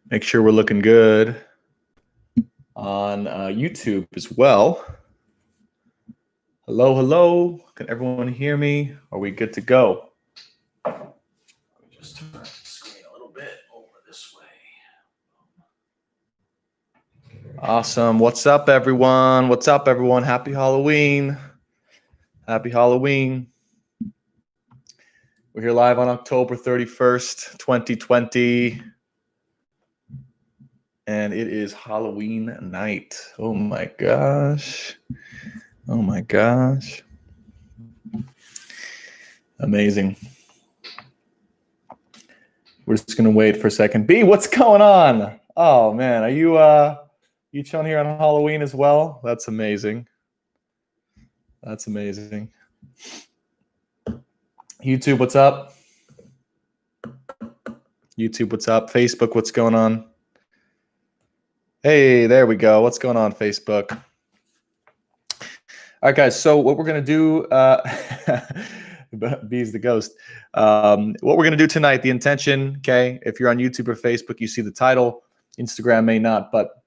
Make sure we're looking good on YouTube as well. Hello, hello. Can everyone hear me? Are we good to go? Let me just turn the screen a little bit over this way. Awesome. What's up, everyone? What's up, everyone? Happy Halloween. Happy Halloween. We're here live on October 31st, 2020. And it is Halloween night. Oh my gosh. Oh my gosh. Amazing. We're just gonna wait for a second. B, what's going on? Oh man, are you chilling here on Halloween as well? That's amazing. That's amazing. YouTube, what's up? YouTube, what's up? Facebook, what's going on? Hey, there we go. What's going on, Facebook? All right, guys. So what we're gonna do, B's the ghost. What we're gonna do tonight, the intention, okay? If you're on YouTube or Facebook, you see the title. Instagram may not, but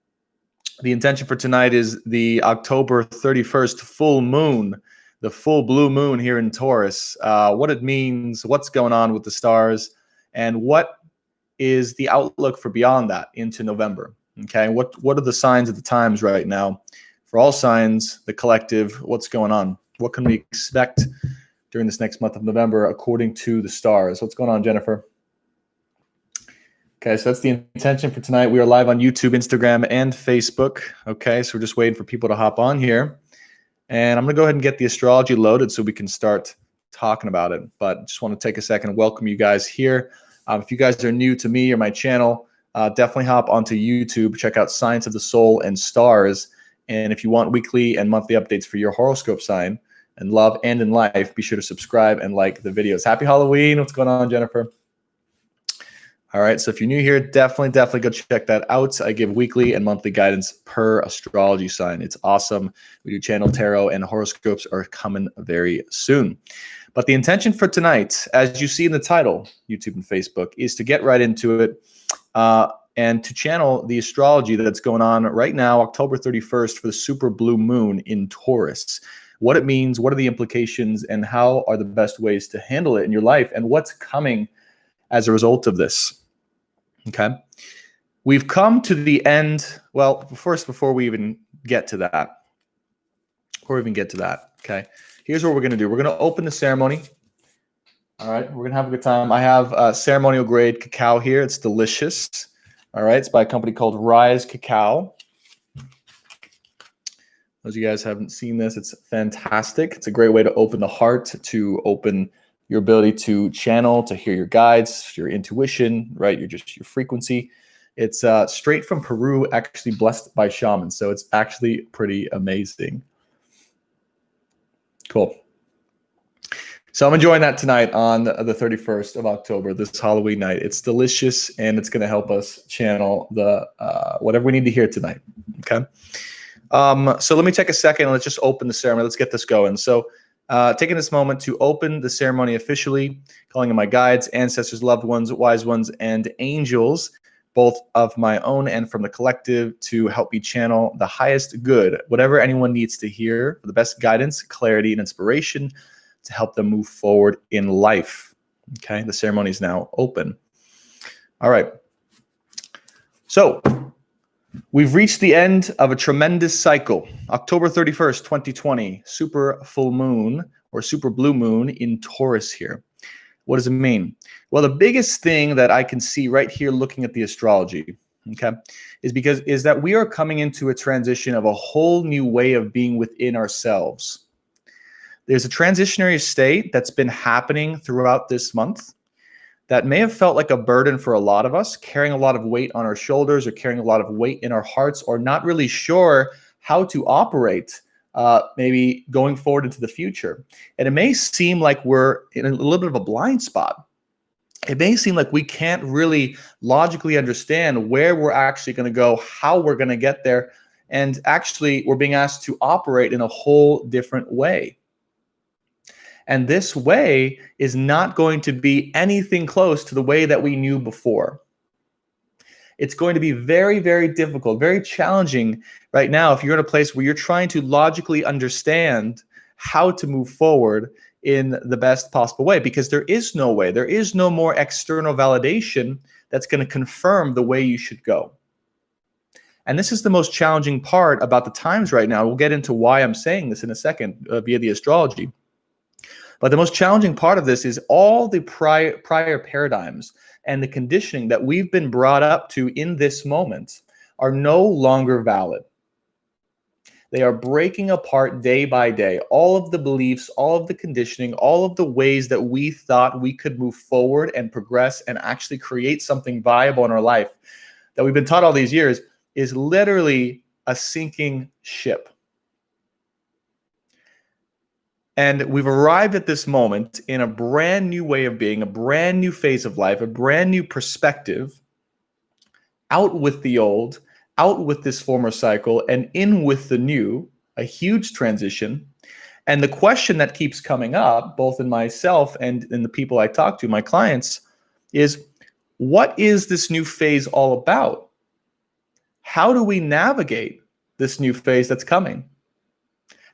the intention for tonight is the October 31st full moon, the full blue moon here in Taurus. What it means, what's going on with the stars, and what is the outlook for beyond that into November. Okay, what are the signs of the times right now? For all signs, the collective, what's going on? What can we expect during this next month of November according to the stars? What's going on, Jennifer? Okay, so that's the intention for tonight. We are live on YouTube, Instagram, and Facebook. Okay, so we're just waiting for people to hop on here. And I'm going to go ahead and get the astrology loaded so we can start talking about it. But just want to take a second and welcome you guys here. If you guys are new to me or my channel, definitely hop onto YouTube. Check out Science of the Soul and Stars. And if you want weekly and monthly updates for your horoscope sign in love and in life, be sure to subscribe and like the videos. Happy Halloween. What's going on, Jennifer? All right, so if you're new here, definitely go check that out. I give weekly and monthly guidance per astrology sign. It's awesome. We do channel tarot, and horoscopes are coming very soon. But the intention for tonight, as you see in the title, YouTube and Facebook, is to get right into it and to channel the astrology that's going on right now, October 31st, for the super blue moon in Taurus. What it means, what are the implications, and how are the best ways to handle it in your life, and what's coming as a result of this. Okay, we've come to the end. Well, first, before we even get to that, okay, here's what we're going to do. We're going to open the ceremony. All right, we're going to have a good time. I have ceremonial grade cacao here. It's delicious. All right, it's by a company called Rise Cacao. Those of you guys haven't seen this, it's fantastic. It's a great way to open the heart, to open your ability to channel, to hear your guides, your intuition, right? Your frequency. It's straight from Peru, actually blessed by shamans. So it's actually pretty amazing. Cool. So I'm enjoying that tonight on the 31st of October, this Halloween night. It's delicious, and it's going to help us channel the whatever we need to hear tonight. Okay. So let me take a second and let's just open the ceremony. Let's get this going. So taking this moment to open the ceremony officially, calling in my guides, ancestors, loved ones, wise ones, and angels, both of my own and from the collective, to help me channel the highest good, whatever anyone needs to hear, for the best guidance, clarity, and inspiration to help them move forward in life. Okay, the ceremony is now open. All right. So we've reached the end of a tremendous cycle. October 31st, 2020, super full moon or super blue moon in Taurus here. What does it mean? Well, the biggest thing that I can see right here looking at the astrology, okay, is that we are coming into a transition of a whole new way of being within ourselves. There's a transitionary state that's been happening throughout this month that may have felt like a burden for a lot of us, carrying a lot of weight on our shoulders or carrying a lot of weight in our hearts, or not really sure how to operate maybe going forward into the future. And it may seem like we're in a little bit of a blind spot. It may seem like we can't really logically understand where we're actually going to go, how we're going to get there. And actually, we're being asked to operate in a whole different way. And this way is not going to be anything close to the way that we knew before. It's going to be very, very difficult, very challenging right now if you're in a place where you're trying to logically understand how to move forward in the best possible way, because there is no way, there is no more external validation that's going to confirm the way you should go. And this is the most challenging part about the times right now. We'll get into why I'm saying this in a second via the astrology. But the most challenging part of this is all the prior paradigms and the conditioning that we've been brought up to in this moment are no longer valid. They are breaking apart day by day. All of the beliefs, all of the conditioning, all of the ways that we thought we could move forward and progress and actually create something viable in our life that we've been taught all these years is literally a sinking ship. And we've arrived at this moment in a brand new way of being, a brand new phase of life, a brand new perspective, out with the old, out with this former cycle, and in with the new, a huge transition. And the question that keeps coming up, both in myself and in the people I talk to, my clients, is what is this new phase all about? How do we navigate this new phase that's coming?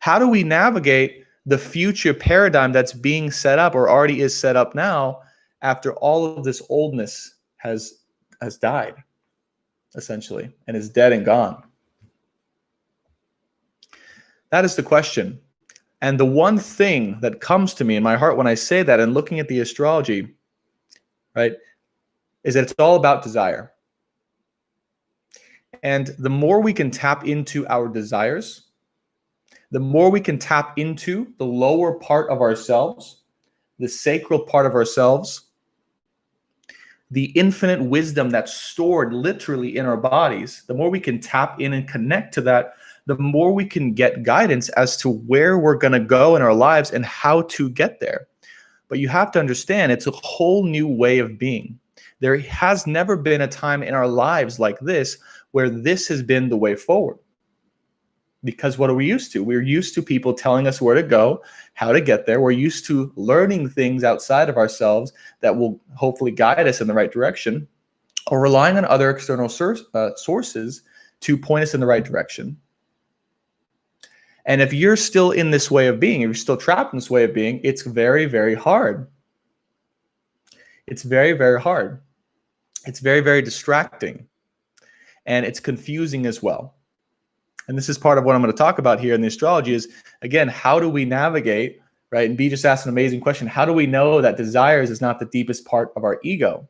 How do we navigate the future paradigm that's being set up or already is set up now after all of this oldness has died, essentially, and is dead and gone? That is the question. And the one thing that comes to me in my heart when I say that and looking at the astrology, right, is that it's all about desire. And the more we can tap into our desires, the more we can tap into the lower part of ourselves, the sacral part of ourselves, the infinite wisdom that's stored literally in our bodies, the more we can tap in and connect to that, the more we can get guidance as to where we're going to go in our lives and how to get there. But you have to understand, it's a whole new way of being. There has never been a time in our lives like this where this has been the way forward. Because what are we used to? We're used to people telling us where to go, how to get there. We're used to learning things outside of ourselves that will hopefully guide us in the right direction, or relying on other external sources to point us in the right direction. And if you're still in this way of being, if you're still trapped in this way of being, it's very, very hard. It's very, very hard. It's very, very distracting. And it's confusing as well. And this is part of what I'm going to talk about here in the astrology is, again, how do we navigate, right? And B just asked an amazing question. How do we know that desires is not the deepest part of our ego,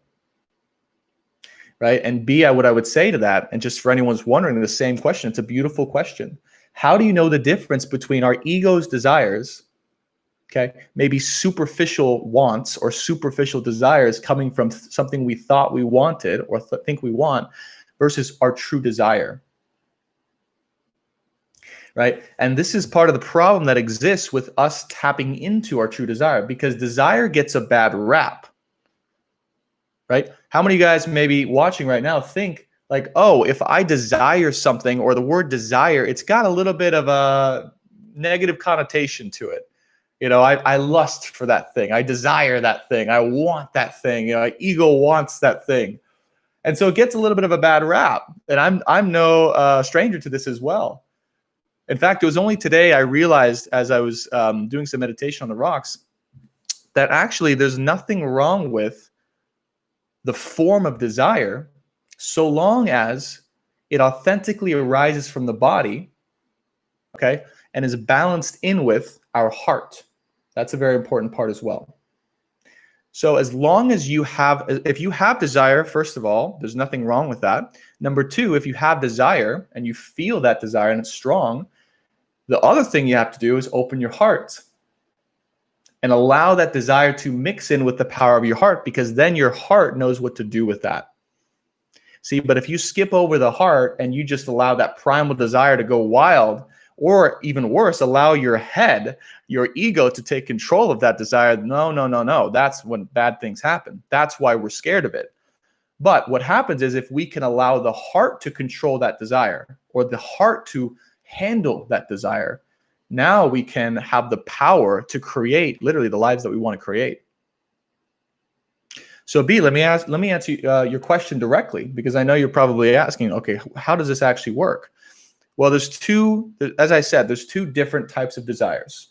right? And B, what I would say to that, and just for anyone who's wondering the same question, it's a beautiful question. How do you know the difference between our ego's desires, okay, maybe superficial wants or superficial desires coming from something we thought we wanted or think we want versus our true desire? Right? And this is part of the problem that exists with us tapping into our true desire, because desire gets a bad rap, right? How many of you guys maybe watching right now think like, oh, if I desire something, or the word desire, it's got a little bit of a negative connotation to it. You know, I lust for that thing. I desire that thing. I want that thing. You know, my ego wants that thing. And so it gets a little bit of a bad rap. And I'm no stranger to this as well. In fact, it was only today I realized, as I was doing some meditation on the rocks, that actually there's nothing wrong with the form of desire so long as it authentically arises from the body, okay, and is balanced in with our heart. That's a very important part as well. So as long as if you have desire, first of all, there's nothing wrong with that. Number two, if you have desire and you feel that desire and it's strong, the other thing you have to do is open your heart and allow that desire to mix in with the power of your heart, because then your heart knows what to do with that. See, but if you skip over the heart and you just allow that primal desire to go wild, or even worse, allow your head, your ego to take control of that desire, no. That's when bad things happen. That's why we're scared of it. But what happens is if we can allow the heart to control that desire, or the heart to handle that desire, now we can have the power to create literally the lives that we want to create. So B, let me answer your question directly, because I know you're probably asking, okay, how does this actually work? Well, as I said, there's two different types of desires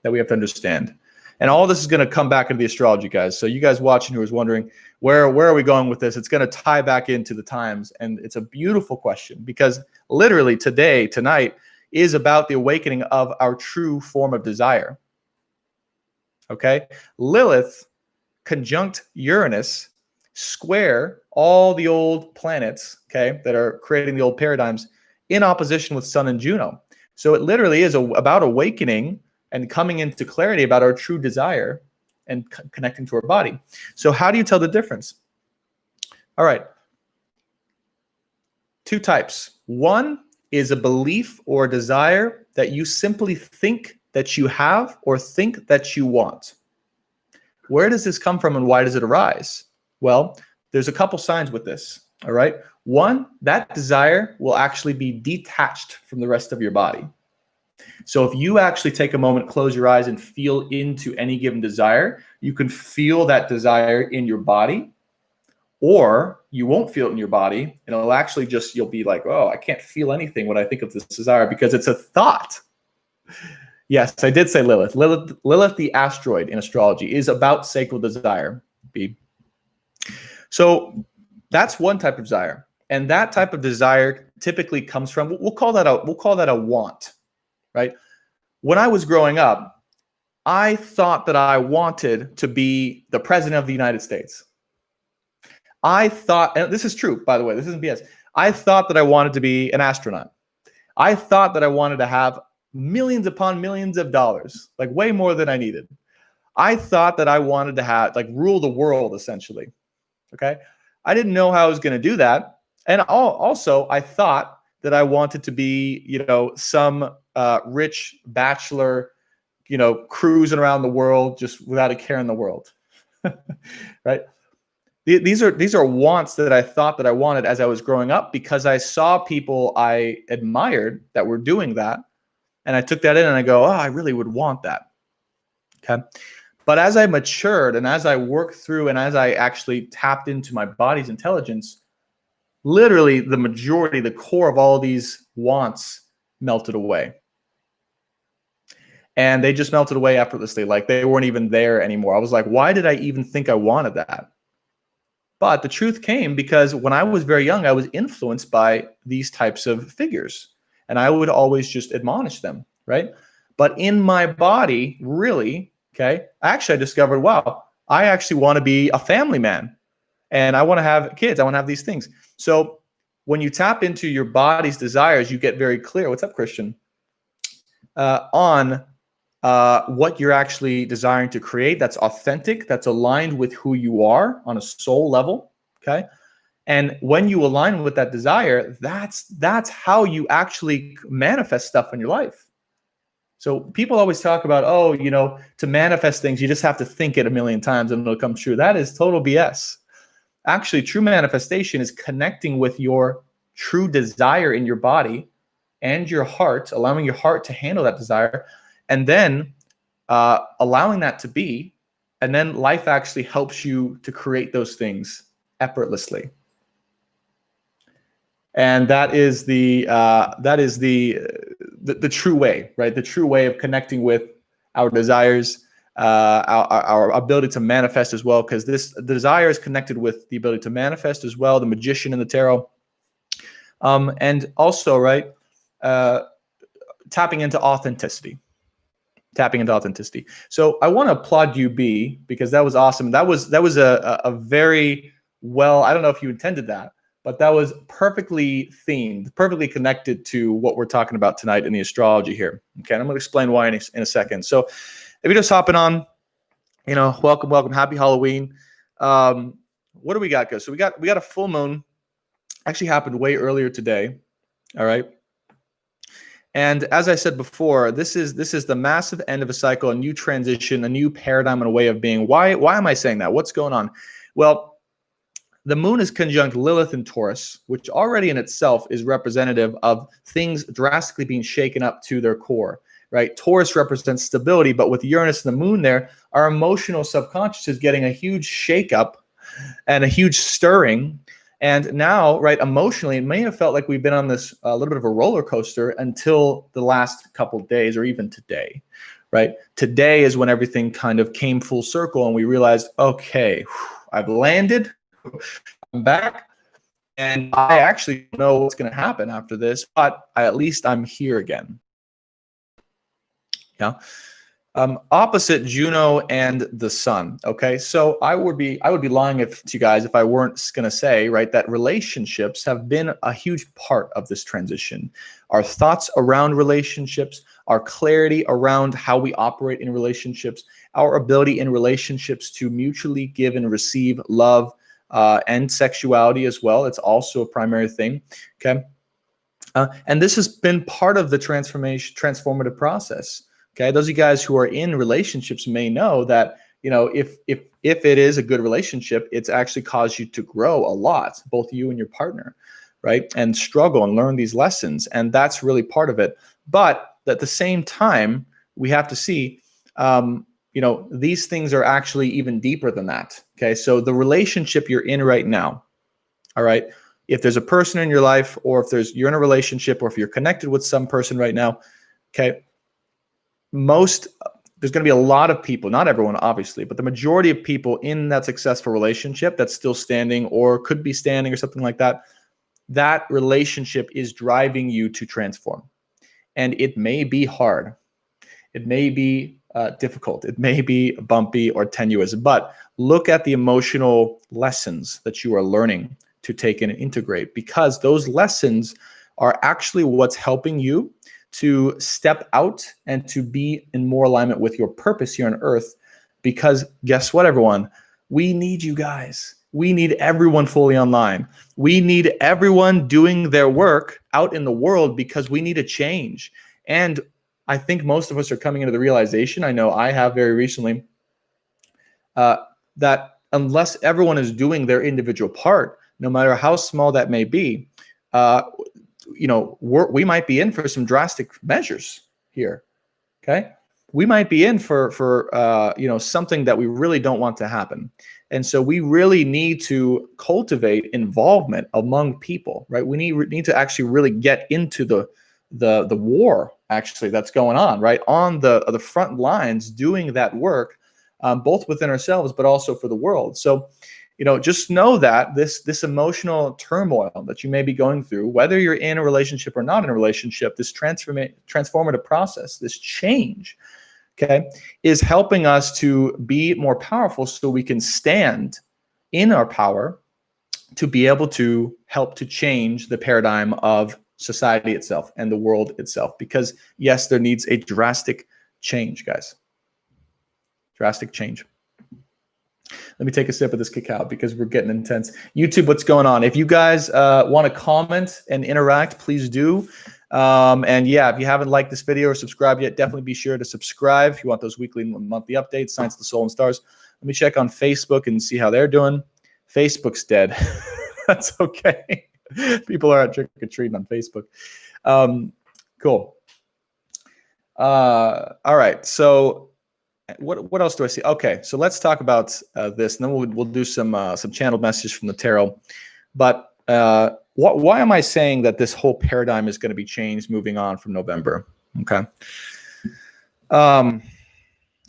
that we have to understand. And all this is going to come back into the astrology, guys. So you guys watching who is wondering, where are we going with this? It's going to tie back into the times. And it's a beautiful question, because literally tonight is about the awakening of our true form of desire. Okay? Lilith conjunct Uranus, square all the old planets, okay, that are creating the old paradigms, in opposition with Sun and Juno. So it literally is about awakening and coming into clarity about our true desire and connecting to our body. So how do you tell the difference? All right. Two types. One is a belief or desire that you simply think that you have or think that you want. Where does this come from and why does it arise? Well, there's a couple signs with this, all right? One, that desire will actually be detached from the rest of your body. So if you actually take a moment, close your eyes, and feel into any given desire, you can feel that desire in your body, or you won't feel it in your body, and it'll actually just, you'll be like, oh, I can't feel anything when I think of this desire, because it's a thought. Yes, I did say Lilith. Lilith, the asteroid in astrology, is about sacral desire. B. So that's one type of desire, and that type of desire typically comes from, we'll call that a want, right? When I was growing up, I thought that I wanted to be the president of the United States. I thought, and this is true, by the way, this isn't BS. I thought that I wanted to be an astronaut. I thought that I wanted to have millions upon millions of dollars, like way more than I needed. I thought that I wanted to have, like, rule the world, essentially. Okay. I didn't know how I was going to do that. And also I thought that I wanted to be, some rich bachelor, cruising around the world just without a care in the world. Right. These are wants that I thought that I wanted as I was growing up, because I saw people I admired that were doing that. And I took that in and I go, oh, I really would want that. Okay. But as I matured and as I worked through and as I actually tapped into my body's intelligence, literally the majority, the core of all these wants melted away. And they just melted away effortlessly. Like they weren't even there anymore. I was like, why did I even think I wanted that? But the truth came because when I was very young, I was influenced by these types of figures. And I would always just admonish them, right? But in my body, really, okay, actually I discovered, wow, I actually want to be a family man. And I want to have kids. I want to have these things. So when you tap into your body's desires, you get very clear, what's up, Christian, on what you're actually desiring to create that's authentic, that's aligned with who you are on a soul level, okay? And when you align with that desire, that's how you actually manifest stuff in your life. So people always talk about, oh, to manifest things, you just have to think it a million times and it'll come true. That is total BS. Actually, true manifestation is connecting with your true desire in your body and your heart, allowing your heart to handle that desire, and then allowing that to be, and then life actually helps you to create those things effortlessly. And that is the true way, right? The true way of connecting with our desires, our ability to manifest as well, because the desire is connected with the ability to manifest as well, the magician in the tarot. And also, right, tapping into authenticity. So I want to applaud you, B, because that was awesome. That was a very well, I don't know if you intended that, but that was perfectly themed, perfectly connected to what we're talking about tonight in the astrology here. Okay, and I'm going to explain why in a second. So if you're just hopping on, welcome, happy Halloween. What do we got, guys? So we got a full moon. Actually happened way earlier today. All right. And as I said before, this is the massive end of a cycle, a new transition, a new paradigm and a way of being. Why am I saying that? What's going on? Well, the moon is conjunct Lilith in Taurus, which already in itself is representative of things drastically being shaken up to their core, right? Taurus represents stability, but with Uranus and the moon there, our emotional subconscious is getting a huge shakeup and a huge stirring. And now, right, emotionally, it may have felt like we've been on this a little bit of a roller coaster until the last couple of days, or even today, right? Today is when everything kind of came full circle and we realized, okay, I've landed, I'm back, and I actually don't know what's going to happen after this, but at least I'm here again. Yeah. Opposite Juno and the Sun. Okay, so I would be lying to you guys if I weren't going to say, right, that relationships have been a huge part of this transition. Our thoughts around relationships, our clarity around how we operate in relationships, our ability in relationships to mutually give and receive love and sexuality as well. It's also a primary thing. Okay, and this has been part of the transformative process. Okay, those of you guys who are in relationships may know that, you know, if it is a good relationship, it's actually caused you to grow a lot, both you and your partner, right? And struggle and learn these lessons, and that's really part of it. But at the same time, we have to see, you know, these things are actually even deeper than that. Okay, so the relationship you're in right now, all right, if there's a person in your life, or if you're in a relationship, or if you're connected with some person right now, okay, there's going to be a lot of people, not everyone obviously, but the majority of people in that successful relationship that's still standing or could be standing or something like that, that relationship is driving you to transform. And it may be hard. It may be difficult. It may be bumpy or tenuous, but look at the emotional lessons that you are learning to take in and integrate, because those lessons are actually what's helping you to step out and to be in more alignment with your purpose here on earth. Because guess what, everyone? We need you guys. We need everyone fully online. We need everyone doing their work out in the world, because we need a change. And I think most of us are coming into the realization, I know I have very recently, that unless everyone is doing their individual part, no matter how small that may be, you know, we might be in for some drastic measures here. Okay, we might be in for you know, something that we really don't want to happen, and so we really need to cultivate involvement among people, right? We need to actually really get into the war actually that's going on, right, on the front lines, doing that work, both within ourselves but also for the world. So, you know, just know that this emotional turmoil that you may be going through, whether you're in a relationship or not in a relationship, this transformative process, this change, okay, is helping us to be more powerful, so we can stand in our power to be able to help to change the paradigm of society itself and the world itself. Because yes, there needs a drastic change, guys. Drastic change. Let me take a sip of this cacao because we're getting intense. YouTube, what's going on? If you guys want to comment and interact, please do. And yeah, if you haven't liked this video or subscribed yet, definitely be sure to subscribe if you want those weekly and monthly updates, Science of the Soul and Stars. Let me check on Facebook and see how they're doing. Facebook's dead. That's okay. People are out trick-or-treating on Facebook. Cool. All right, so what else do I see? Okay, so let's talk about this, and then we'll do some channeled messages from the tarot. But why am I saying that this whole paradigm is going to be changed moving on from November? Okay.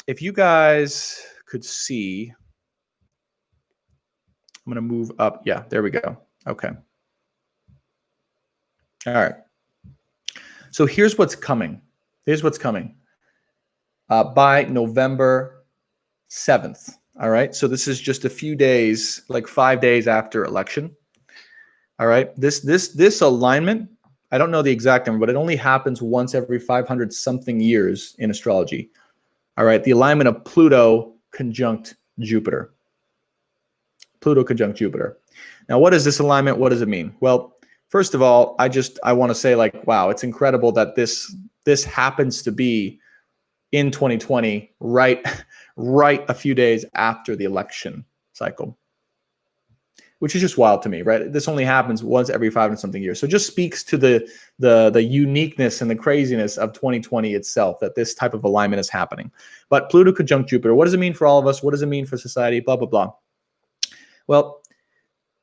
If you guys could see, I'm going to move up. Yeah, there we go. Okay. All right. So here's what's coming. Here's what's coming. By November 7th. All right. So this is just a few days, like 5 days after election. All right. This alignment, I don't know the exact number, but it only happens once every 500 something years in astrology. All right. The alignment of Pluto conjunct Jupiter. Pluto conjunct Jupiter. Now, what is this alignment? What does it mean? Well, first of all, I want to say, like, wow, it's incredible that this happens to be in 2020, right a few days after the election cycle, which is just wild to me, right? This only happens once every 500 something years. So it just speaks to the uniqueness and the craziness of 2020 itself, that this type of alignment is happening. But Pluto conjunct Jupiter, what does it mean for all of us? What does it mean for society? Blah, blah, blah. Well,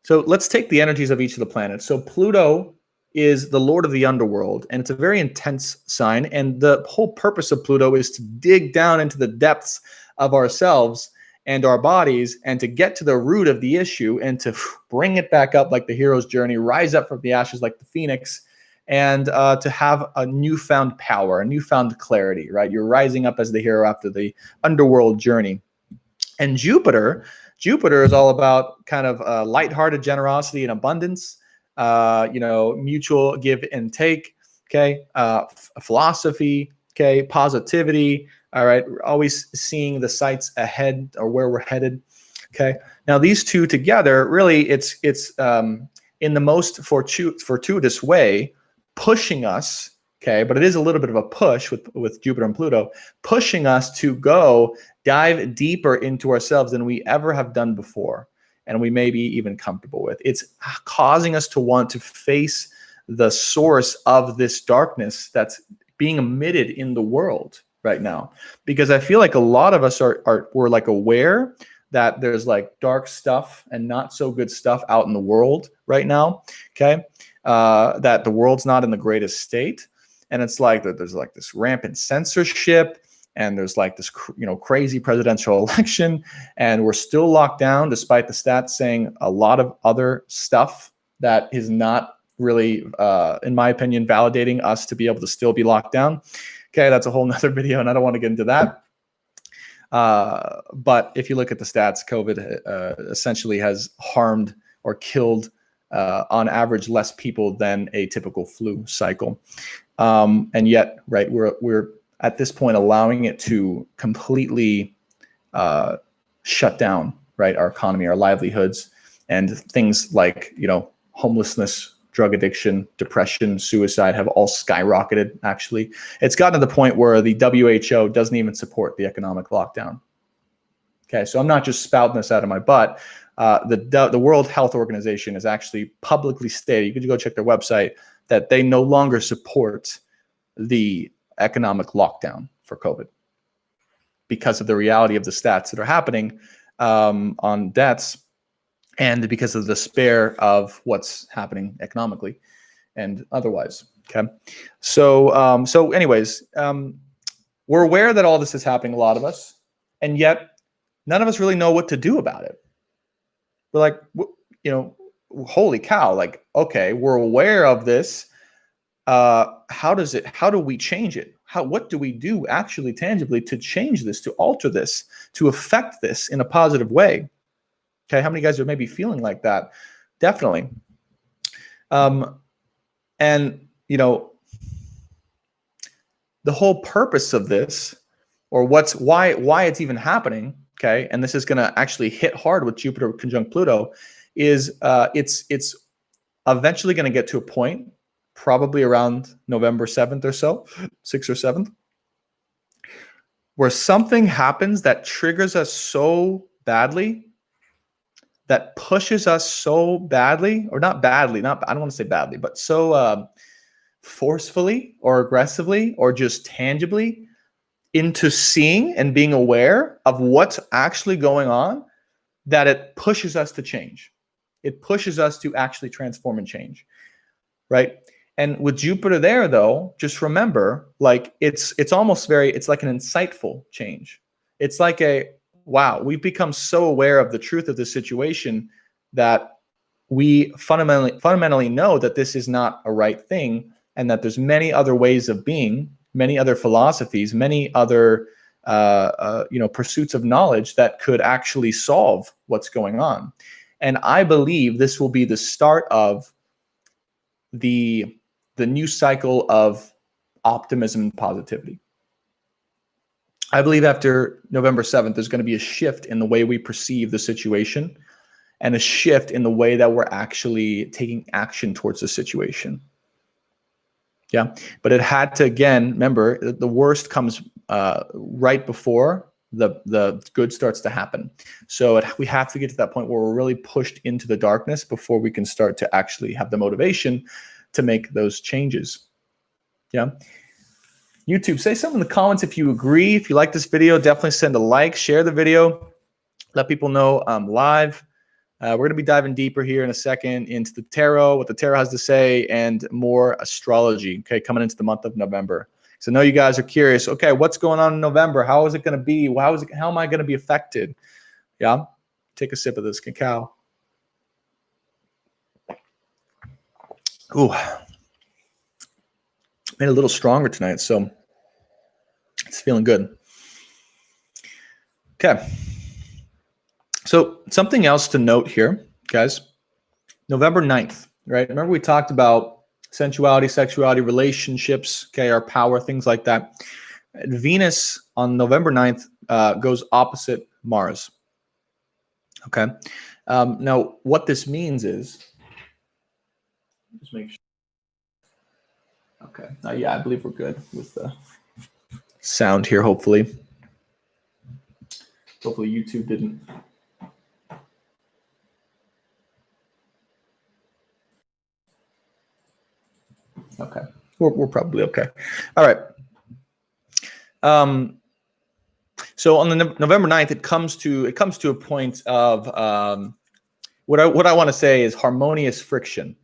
so let's take the energies of each of the planets. So Pluto is the lord of the underworld, and it's a very intense sign. And the whole purpose of Pluto is to dig down into the depths of ourselves and our bodies and to get to the root of the issue and to bring it back up like the hero's journey, rise up from the ashes like the phoenix, and to have a newfound power, a newfound clarity, right? You're rising up as the hero after the underworld journey. And Jupiter is all about kind of lighthearted generosity and abundance, mutual give and take, okay, philosophy, okay, positivity, all right, always seeing the sights ahead or where we're headed, okay. Now these two together, really, it's in the most fortuitous way, pushing us, okay, but it is a little bit of a push with Jupiter and Pluto, pushing us to go dive deeper into ourselves than we ever have done before, and we may be even comfortable with. It's causing us to want to face the source of this darkness that's being emitted in the world right now. Because I feel like a lot of us we're like aware that there's like dark stuff and not so good stuff out in the world right now, okay? That the world's not in the greatest state. And it's like that there's like this rampant censorship, and there's like this, crazy presidential election, and we're still locked down despite the stats saying a lot of other stuff that is not really, in my opinion, validating us to be able to still be locked down. Okay, that's a whole nother video, and I don't want to get into that. But if you look at the stats, COVID essentially has harmed or killed, on average, less people than a typical flu cycle. And yet, right, we're at this point allowing it to completely shut down, right, our economy, our livelihoods, and things like, homelessness, drug addiction, depression, suicide have all skyrocketed. Actually, it's gotten to the point where the WHO doesn't even support the economic lockdown. Okay, so I'm not just spouting this out of my butt. The World Health Organization is actually publicly stated, you could go check their website, that they no longer support the economic lockdown for COVID because of the reality of the stats that are happening on deaths, and because of the despair of what's happening economically and otherwise. Okay, so anyways, we're aware that all this is happening, a lot of us, and yet none of us really know what to do about it. We're like, holy cow! Like, okay, we're aware of this. How do we change it? What do we do actually tangibly to change this, to alter this, to affect this in a positive way? Okay, how many guys are maybe feeling like that? Definitely. And the whole purpose of this, or why it's even happening, okay, and this is going to actually hit hard with Jupiter conjunct Pluto, is it's eventually going to get to a point, probably around November 7th or so, 6th or 7th, where something happens that triggers us so badly, that pushes us so badly, or not badly, I don't want to say badly, but so forcefully or aggressively or just tangibly into seeing and being aware of what's actually going on, that it pushes us to change. It pushes us to actually transform and change, right? And with Jupiter there, though, just remember, like it's almost it's like an insightful change. It's like wow, we've become so aware of the truth of this situation that we fundamentally know that this is not a right thing, and that there's many other ways of being, many other philosophies, many other pursuits of knowledge that could actually solve what's going on. And I believe this will be the start of the new cycle of optimism and positivity. I believe after November 7th, there's going to be a shift in the way we perceive the situation, and a shift in the way that we're actually taking action towards the situation. Yeah, but it had to, again, remember, the worst comes right before the good starts to happen. So we have to get to that point where we're really pushed into the darkness before we can start to actually have the motivation to make those changes. Yeah. YouTube, say something in the comments if you agree. If you like this video, definitely send a like, share the video, let people know I'm live. We're going to be diving deeper here in a second into the tarot, what the tarot has to say, and more astrology, okay, coming into the month of November. So I know you guys are curious, okay, what's going on in November? How is it going to be? How am I going to be affected? Yeah, take a sip of this cacao. Ooh, made it a little stronger tonight, so it's feeling good. Okay. So something else to note here, guys, November 9th, right? Remember we talked about sensuality, sexuality, relationships, okay, our power, things like that. Venus on November 9th goes opposite Mars, okay? Now, what this means is, just make sure. Okay, yeah, I believe we're good with the sound here, hopefully. Hopefully YouTube didn't. Okay, we're probably okay. All right. So on the November 9th, it comes to a point of what I want to say is harmonious friction.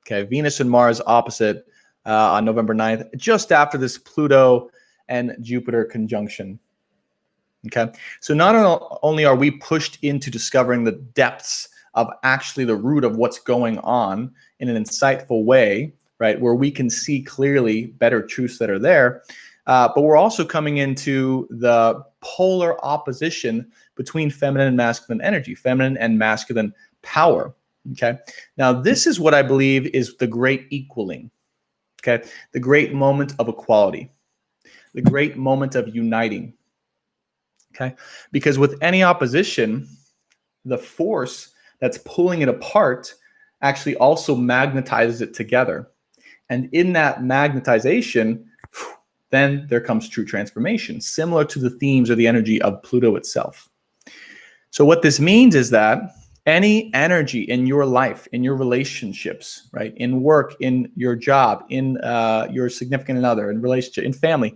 Okay, Venus and Mars opposite on November 9th, just after this Pluto and Jupiter conjunction. Okay, so not only are we pushed into discovering the depths of actually the root of what's going on in an insightful way, right, where we can see clearly better truths that are there, but we're also coming into the polar opposition between feminine and masculine energy, feminine and masculine power. Okay, now this is what I believe is the great equaling. Okay, the great moment of equality, the great moment of uniting. Okay, because with any opposition, the force that's pulling it apart actually also magnetizes it together. And in that magnetization, then there comes true transformation, similar to the themes or the energy of Pluto itself. So what this means is that any energy in your life, in your relationships, right, in work, in your job, in your significant other, in relationship, in family,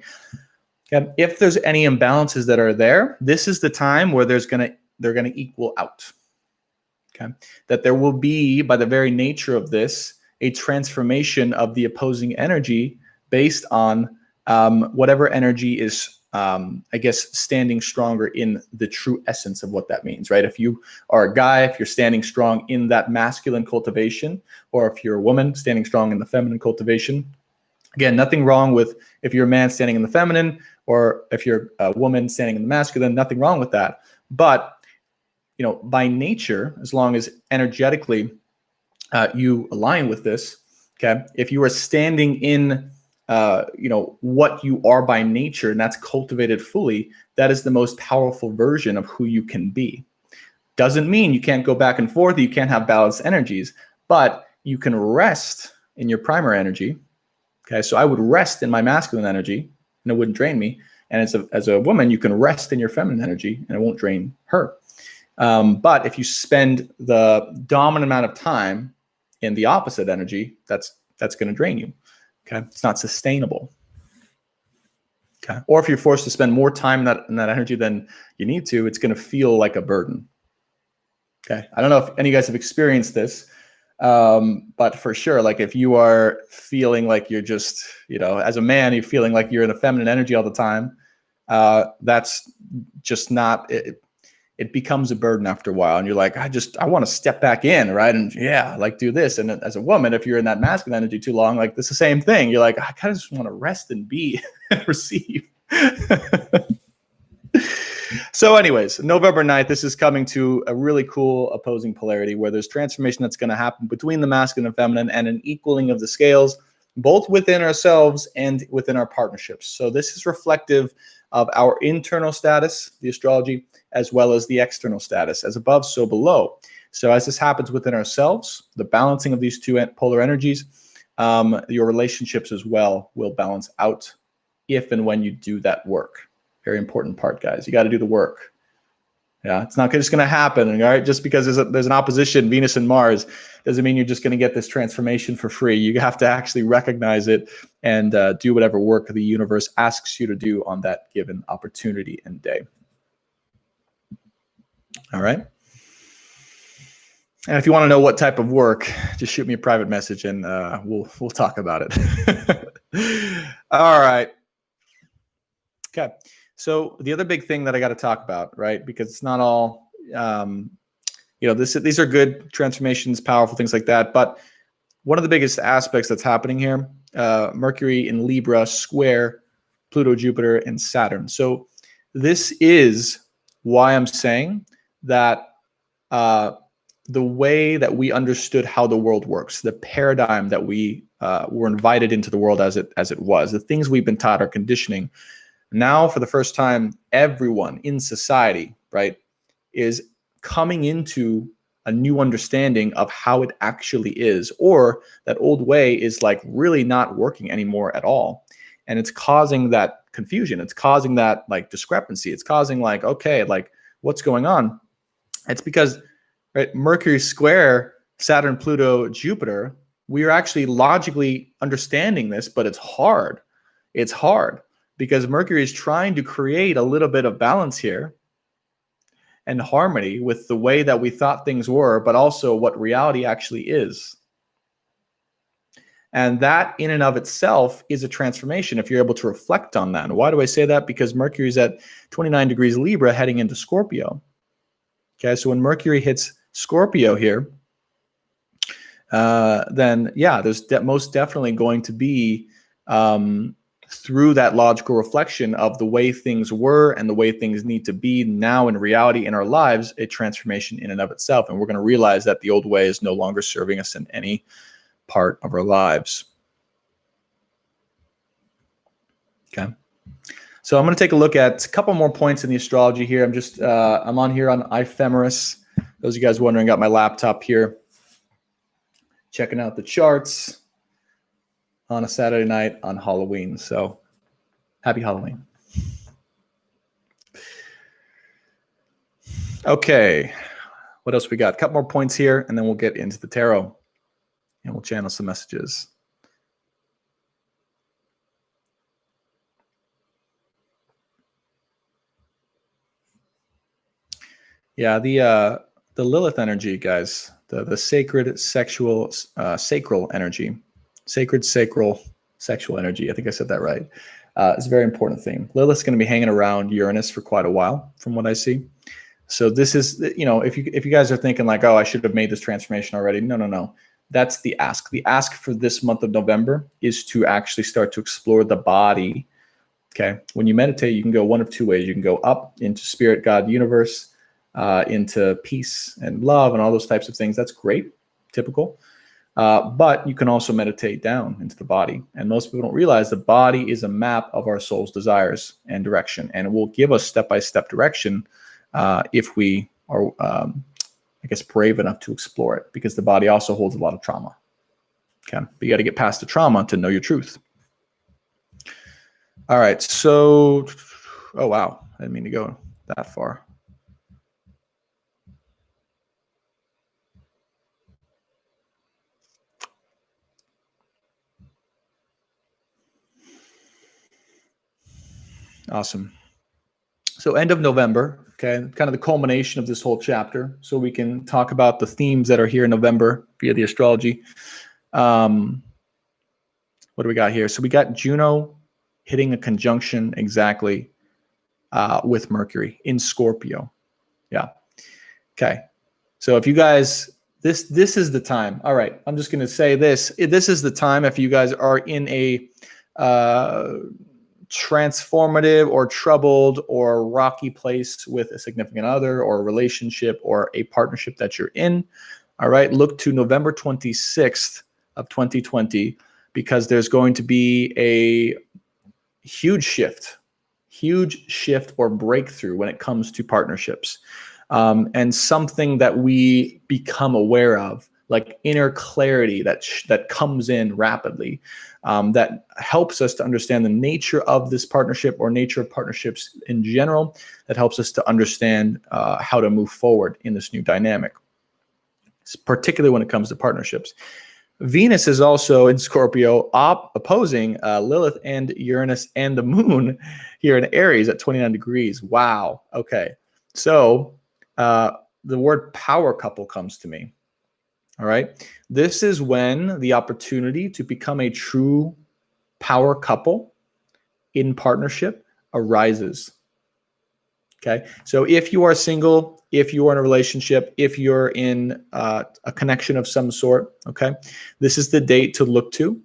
if there's any imbalances that are there, this is the time where they're going to equal out. Okay, that there will be, by the very nature of this, a transformation of the opposing energy based on whatever energy is, I guess, standing stronger in the true essence of what that means, right? If you are a guy, if you're standing strong in that masculine cultivation, or if you're a woman standing strong in the feminine cultivation. Again, nothing wrong with if you're a man standing in the feminine, or if you're a woman standing in the masculine, nothing wrong with that. But by nature, as long as energetically you align with this, okay, if you are standing in what you are by nature, and that's cultivated fully, that is the most powerful version of who you can be. Doesn't mean you can't go back and forth, you can't have balanced energies, but you can rest in your primary energy. Okay, so I would rest in my masculine energy, and it wouldn't drain me. And as a woman, you can rest in your feminine energy, and it won't drain her. But if you spend the dominant amount of time in the opposite energy, that's going to drain you. Okay, it's not sustainable. Okay, or if you're forced to spend more time in that energy than you need to, it's going to feel like a burden. Okay, I don't know if any of you guys have experienced this. But for sure, like if you are feeling like you're just, as a man, you're feeling like you're in a feminine energy all the time, that's just not, it becomes a burden after a while. And you're like, I want to step back in, right? And do this. And as a woman, if you're in that masculine energy too long, like it's the same thing. You're like, I kind of just want to rest and be and receive. So anyways, November 9th, this is coming to a really cool opposing polarity where there's transformation that's going to happen between the masculine and feminine, and an equaling of the scales, both within ourselves and within our partnerships. So this is reflective of our internal status, the astrology, as well as the external status, as above, so below. So as this happens within ourselves, the balancing of these two polar energies, your relationships as well will balance out if and when you do that work. Very important part, guys. You got to do the work. Yeah, it's not just going to happen. All right, just because there's an opposition, Venus and Mars, doesn't mean you're just going to get this transformation for free. You have to actually recognize it and do whatever work the universe asks you to do on that given opportunity and day. All right. And if you want to know what type of work, just shoot me a private message and we'll talk about it. All right. Okay. So the other big thing that I got to talk about, right? Because it's not all, these are good transformations, powerful things like that. But one of the biggest aspects that's happening here, Mercury in Libra square Pluto, Jupiter, and Saturn. So this is why I'm saying that the way that we understood how the world works, the paradigm that we were invited into the world as it was, the things we've been taught, our conditioning. Now, for the first time, everyone in society, right, is coming into a new understanding of how it actually is, or that old way is like really not working anymore at all. And it's causing that confusion. It's causing that like discrepancy. It's causing like, okay, like what's going on? It's because, right, Mercury square Saturn, Pluto, Jupiter, we are actually logically understanding this, but it's hard. It's hard because Mercury is trying to create a little bit of balance here and harmony with the way that we thought things were, but also what reality actually is. And that in and of itself is a transformation if you're able to reflect on that. And why do I say that? Because Mercury is at 29 degrees Libra heading into Scorpio. Okay, so when Mercury hits Scorpio here, then yeah, there's most definitely going to be through that logical reflection of the way things were and the way things need to be now in reality in our lives, a transformation in and of itself. And we're going to realize that the old way is no longer serving us in any part of our lives. Okay. So I'm going to take a look at a couple more points in the astrology here. I'm on here on Ephemeris. Those of you guys wondering, got my laptop here, checking out the charts on a Saturday night on Halloween. So happy Halloween. Okay. What else we got? A couple more points here, and then we'll get into the tarot and we'll channel some messages. Yeah, the Lilith energy, guys, the sacred sexual sacral energy, sacred sacral sexual energy. I think I said that right. It's a very important thing. Lilith's going to be hanging around Uranus for quite a while, from what I see. So this is, if you guys are thinking like, oh, I should have made this transformation already. No. That's the ask. The ask for this month of November is to actually start to explore the body. Okay. When you meditate, you can go one of two ways. You can go up into spirit, God, universe, into peace and love and all those types of things. That's great, typical. But you can also meditate down into the body. And most people don't realize the body is a map of our soul's desires and direction. And it will give us step-by-step direction if we are, brave enough to explore it, because the body also holds a lot of trauma. Okay. But you got to get past the trauma to know your truth. All right. So, oh, wow. I didn't mean to go that far. Awesome. So end of November, okay, kind of the culmination of this whole chapter. So we can talk about the themes that are here in November via the astrology. What do we got here? So we got Juno hitting a conjunction exactly with Mercury in Scorpio. Yeah. Okay. So if you guys, this is the time. All right. I'm just going to say this. This is the time if you guys are in a transformative or troubled or rocky place with a significant other or a relationship or a partnership that you're in. All right. Look to November 26th of 2020, because there's going to be a huge shift or breakthrough when it comes to partnerships. And something that we become aware of, like inner clarity that comes in rapidly, that helps us to understand the nature of this partnership or nature of partnerships in general, that helps us to understand how to move forward in this new dynamic, particularly when it comes to partnerships. Venus is also in Scorpio, opposing Lilith and Uranus and the moon here in Aries at 29 degrees. Wow. Okay. So the word power couple comes to me. All right. This is when the opportunity to become a true power couple in partnership arises. Okay. So if you are single, if you are in a relationship, if you're in a connection of some sort, okay, this is the date to look to.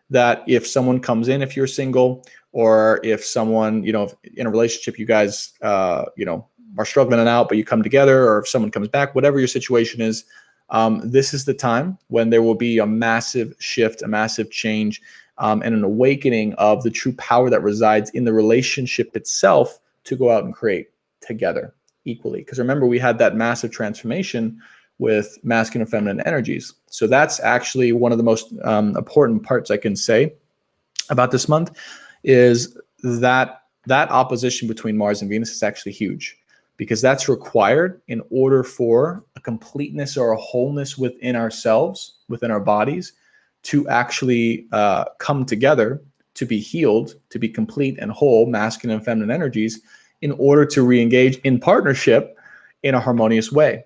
That if someone comes in, if you're single, or if someone, in a relationship, you guys, are struggling it out, but you come together, or if someone comes back, whatever your situation is, this is the time when there will be a massive shift, a massive change, and an awakening of the true power that resides in the relationship itself to go out and create together equally. Because remember, we had that massive transformation with masculine and feminine energies. So that's actually one of the most important parts I can say about this month, is that opposition between Mars and Venus is actually huge, because that's required in order for a completeness or a wholeness within ourselves, within our bodies, to actually come together, to be healed, to be complete and whole, masculine and feminine energies, in order to re-engage in partnership in a harmonious way.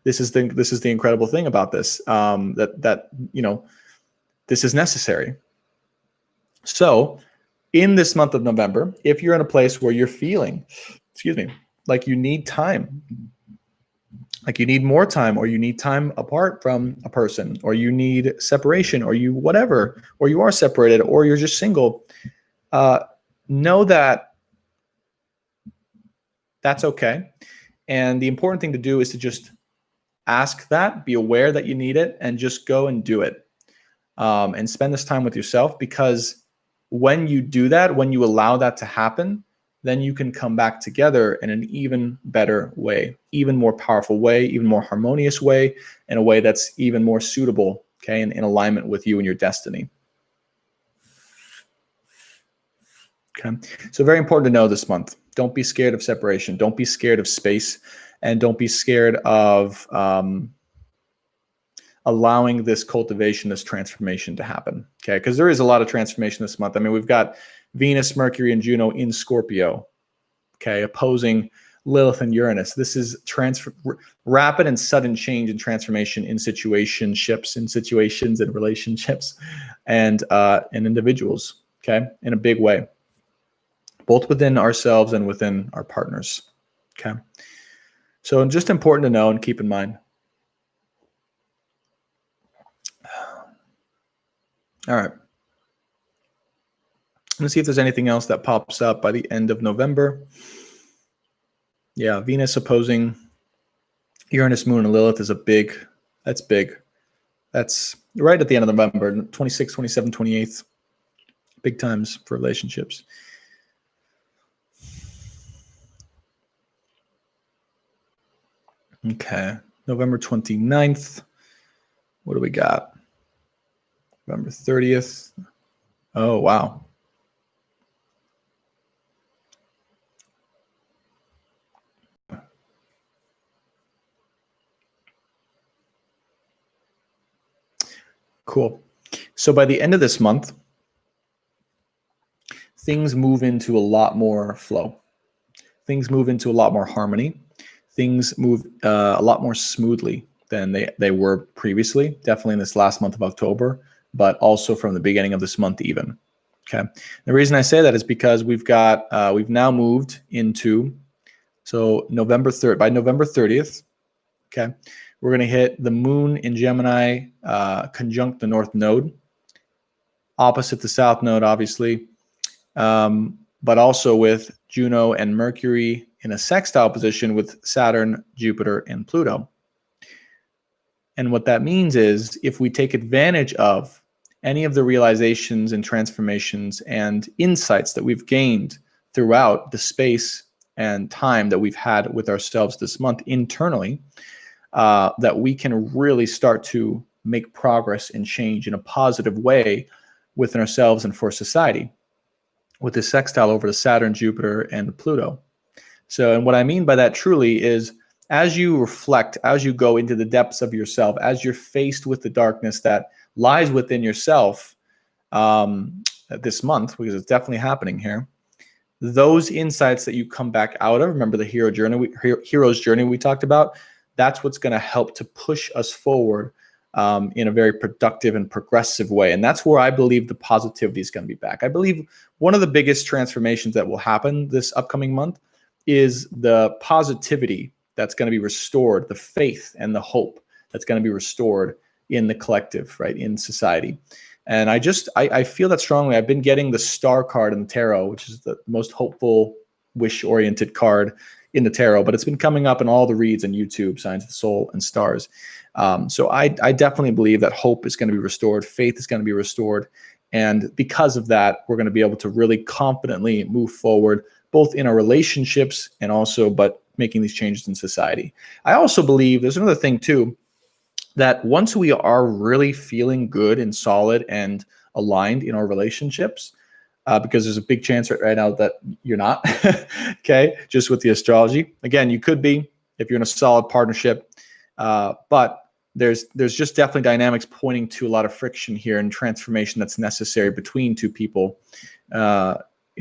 This is the incredible thing about this, that this is necessary. So in this month of November, if you're in a place where you're feeling, like you need time, like you need more time, or you need time apart from a person, or you need separation, or you whatever, or you are separated, or you're just single, know that that's okay. And the important thing to do is to just ask that, be aware that you need it, and just go and do it. And spend this time with yourself, because when you do that, when you allow that to happen, then you can come back together in an even better way, even more powerful way, even more harmonious way, in a way that's even more suitable, okay, and in alignment with you and your destiny. Okay, so very important to know this month. Don't be scared of separation. Don't be scared of space, and don't be scared of allowing this cultivation, this transformation to happen. Okay, because there is a lot of transformation this month. I mean, we've got Venus, Mercury, and Juno in Scorpio, okay, opposing Lilith and Uranus. This is rapid and sudden change and transformation in situationships, in situations and relationships, and individuals, okay, in a big way, both within ourselves and within our partners, okay? So just important to know and keep in mind. All right. Let's see if there's anything else that pops up by the end of November. Yeah, Venus opposing Uranus, Moon, and Lilith is that's big. That's right at the end of November, 26th, 27th, 28th. Big times for relationships. Okay, November 29th. What do we got? November 30th. Oh, wow. Cool. So by the end of this month, things move into a lot more flow. Things move into a lot more harmony. Things move a lot more smoothly than they were previously, definitely in this last month of October, but also from the beginning of this month even. Okay. The reason I say that is because we've now moved into, so November 3rd, by November 30th, okay, we're going to hit the moon in Gemini conjunct the north node, opposite the south node, obviously, but also with Juno and Mercury in a sextile position with Saturn, Jupiter, and Pluto. And what that means is, if we take advantage of any of the realizations and transformations and insights that we've gained throughout the space and time that we've had with ourselves this month internally, that we can really start to make progress and change in a positive way within ourselves and for society, with the sextile over to Saturn, Jupiter, and Pluto. So, and what I mean by that truly is, as you reflect, as you go into the depths of yourself, as you're faced with the darkness that lies within yourself this month, because it's definitely happening here, those insights that you come back out of, remember the hero's journey we talked about, that's what's going to help to push us forward in a very productive and progressive way. And that's where I believe the positivity is going to be back. I believe one of the biggest transformations that will happen this upcoming month is the positivity that's going to be restored, the faith and the hope that's going to be restored in the collective, right, in society. And I feel that strongly. I've been getting the star card in the tarot, which is the most hopeful, wish-oriented card in the tarot, but it's been coming up in all the reads on YouTube, Signs of the Soul and Stars. So I definitely believe that hope is going to be restored, faith is going to be restored, and because of that, we're going to be able to really confidently move forward, both in our relationships and also but making these changes in society. I also believe there's another thing too, that once we are really feeling good and solid and aligned in our relationships, because there's a big chance right now that you're not, okay, just with the astrology. Again, you could be if you're in a solid partnership, but there's just definitely dynamics pointing to a lot of friction here and transformation that's necessary between two people in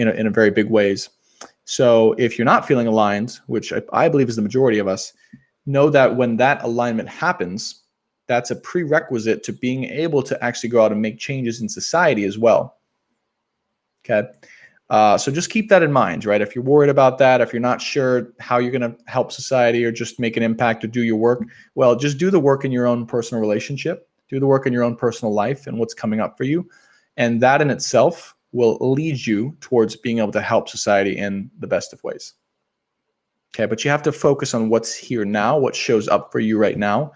a very big ways. So if you're not feeling aligned, which I believe is the majority of us, know that when that alignment happens, that's a prerequisite to being able to actually go out and make changes in society as well. Okay. So just keep that in mind, right? If you're worried about that, if you're not sure how you're going to help society or just make an impact or do your work, well, just do the work in your own personal relationship, do the work in your own personal life and what's coming up for you. And that in itself will lead you towards being able to help society in the best of ways. Okay. But you have to focus on what's here now, what shows up for you right now,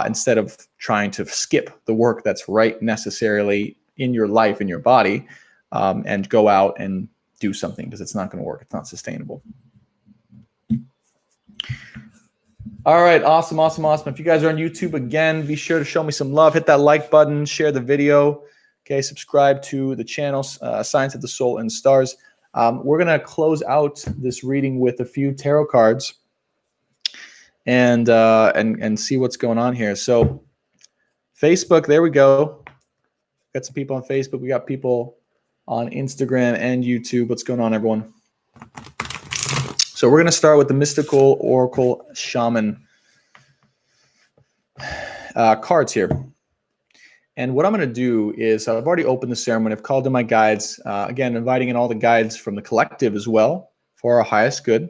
instead of trying to skip the work that's right necessarily in your life, in your body, and go out and do something, because it's not going to work. It's not sustainable. All right. Awesome. If you guys are on YouTube, again, be sure to show me some love. Hit that like button, share the video. Okay. Subscribe to the channel, Signs of the Soul and Stars. We're going to close out this reading with a few tarot cards and see what's going on here. So Facebook, there we go. Got some people on Facebook. We got people on Instagram and YouTube. What's going on, everyone? So we're going to start with the Mystical Oracle Shaman cards here. And what I'm going to do is I've already opened the ceremony. I've called in my guides. Again, inviting in all the guides from the collective as well for our highest good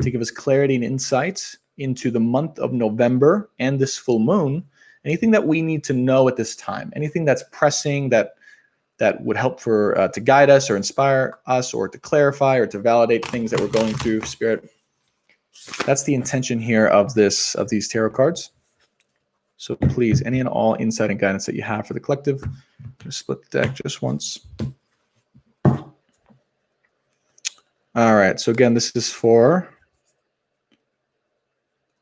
to give us clarity and insights into the month of November and this full moon. Anything that we need to know at this time, anything that's pressing that would help for to guide us or inspire us or to clarify or to validate things that we're going through, Spirit. That's the intention here of these tarot cards. So please, any and all insight and guidance that you have for the collective, just split the deck just once. All right. So again, this is for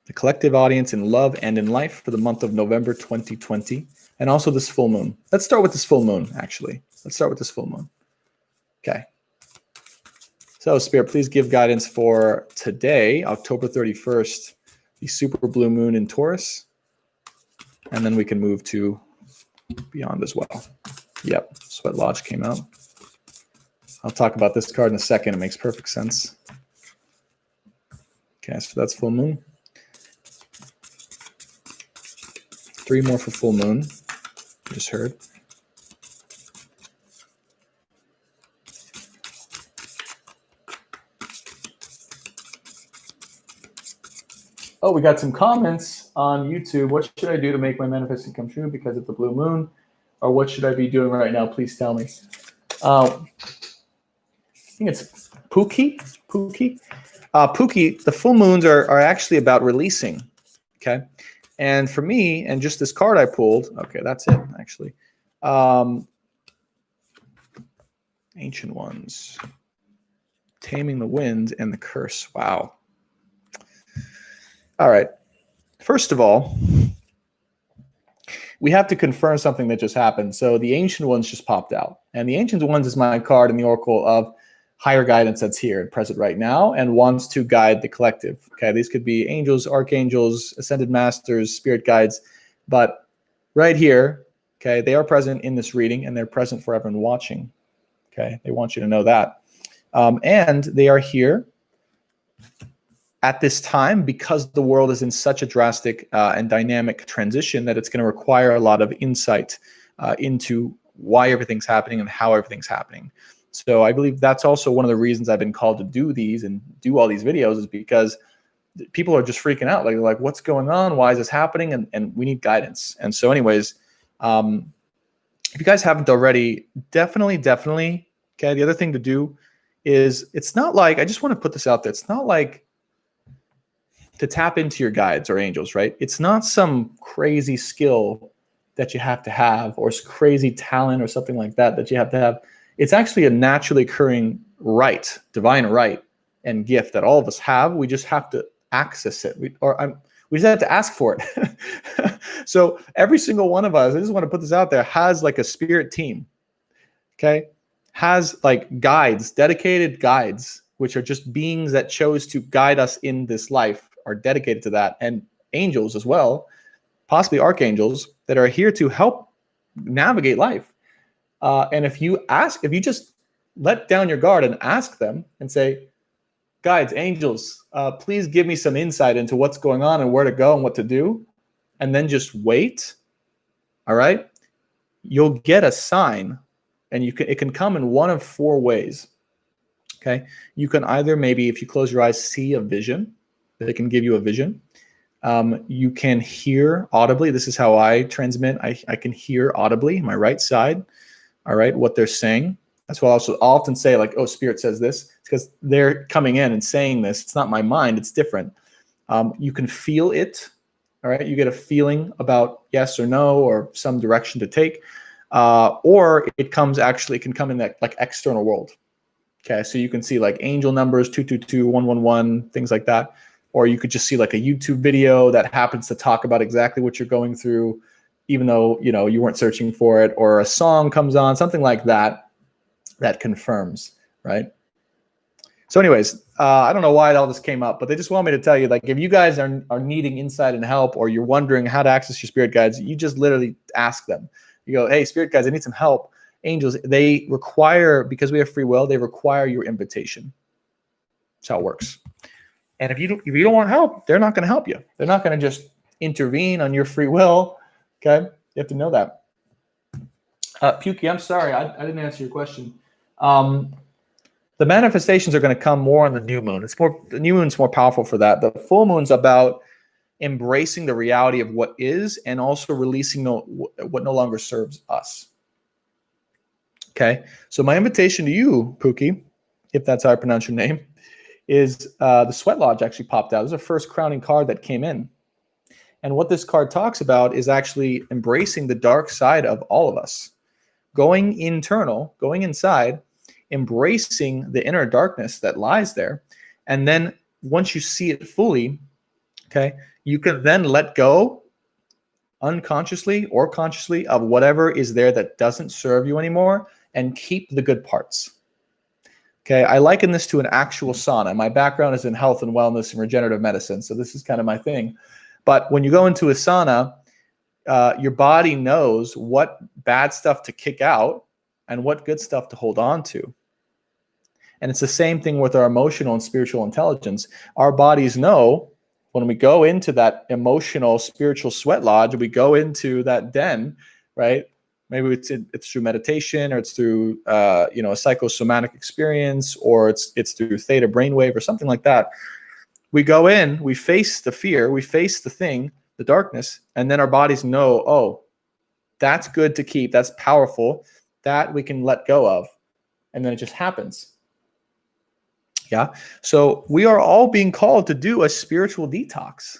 the collective audience in love and in life for the month of November 2020, and also this full moon. Let's start with this full moon, actually. Let's start with this full moon. Okay. So, Spirit, please give guidance for today, October 31st, the super blue moon in Taurus, and then we can move to beyond as well. Yep, Sweat Lodge came out. I'll talk about this card in a second. It makes perfect sense. Okay, so that's full moon. 3 more for full moon. Just heard. Oh, we got some comments on YouTube. What should I do to make my manifesting come true because of the blue moon? Or what should I be doing right now? Please tell me. I think it's Pookie. Pookie, the full moons are actually about releasing. Okay. And for me, and just this card I pulled, okay, that's it, actually. Ancient Ones. Taming the Wind and the Curse. Wow. All right. First of all, we have to confirm something that just happened. So the Ancient Ones just popped out. And the Ancient Ones is my card in the Oracle of higher guidance that's here and present right now and wants to guide the collective. Okay, these could be angels, archangels, ascended masters, spirit guides. But right here, okay, they are present in this reading and they're present for everyone watching. Okay, they want you to know that. And they are here at this time, because the world is in such a drastic and dynamic transition, that it's going to require a lot of insight into why everything's happening and how everything's happening. So I believe that's also one of the reasons I've been called to do these and do all these videos, is because people are just freaking out. Like, what's going on? Why is this happening? And we need guidance. And so anyways, if you guys haven't already, definitely, okay, the other thing to do is, it's not like, I just want to put this out there, it's not like to tap into your guides or angels, right? It's not some crazy skill that you have to have, or crazy talent or something like that that you have to have. It's actually a naturally occurring right, divine right and gift that all of us have. We just have to access it. We just have to ask for it. So every single one of us, I just want to put this out there, has like a spirit team, okay? Has like guides, dedicated guides, which are just beings that chose to guide us in this life, are dedicated to that, and angels as well, possibly archangels, that are here to help navigate life. And if you just let down your guard and ask them and say, guides, angels, please give me some insight into what's going on and where to go and what to do, and then just wait, all right, you'll get a sign, and it can come in one of four ways, okay? You can either, maybe if you close your eyes, see a vision. They can give you a vision. You can hear audibly. This is how I transmit. I can hear audibly, my right side, all right, what they're saying. That's why I'll often say, like, oh, Spirit says this. It's because they're coming in and saying this. It's not my mind. It's different. You can feel it, all right? You get a feeling about yes or no, or some direction to take. Or it can come in that like external world. Okay, so you can see like angel numbers, 222, 111, things like that. Or you could just see like a YouTube video that happens to talk about exactly what you're going through, even though you weren't searching for it. Or a song comes on, something like that, that confirms, right? So anyways, I don't know why all this came up, but they just want me to tell you, like, if you guys are needing insight and help, or you're wondering how to access your spirit guides, you just literally ask them. You go, hey, spirit guides, I need some help. Angels, they require, because we have free will, they require your invitation. That's how it works. And if you don't want help, they're not going to help you. They're not going to just intervene on your free will. Okay, you have to know that. Pukey, I'm sorry, I didn't answer your question. The manifestations are going to come more on the new moon. The new moon's more powerful for that. The full moon's about embracing the reality of what is, and also releasing what no longer serves us. Okay, so my invitation to you, Pookie, if that's how I pronounce your name, is the Sweat Lodge actually popped out. This is the first crowning card that came in. And what this card talks about is actually embracing the dark side of all of us. Going internal, going inside, embracing the inner darkness that lies there. And then once you see it fully, okay, you can then let go unconsciously or consciously of whatever is there that doesn't serve you anymore, and keep the good parts. Okay, I liken this to an actual sauna. My background is in health and wellness and regenerative medicine, so this is kind of my thing. But when you go into a sauna, your body knows what bad stuff to kick out and what good stuff to hold on to. And it's the same thing with our emotional and spiritual intelligence. Our bodies know when we go into that emotional, spiritual sweat lodge, we go into that den, right? Maybe it's through meditation, or it's through a psychosomatic experience, or it's through theta brainwave or something like that. We go in, we face the fear, we face the thing, the darkness, and then our bodies know, oh, that's good to keep, that's powerful, that we can let go of, and then it just happens. Yeah. So we are all being called to do a spiritual detox,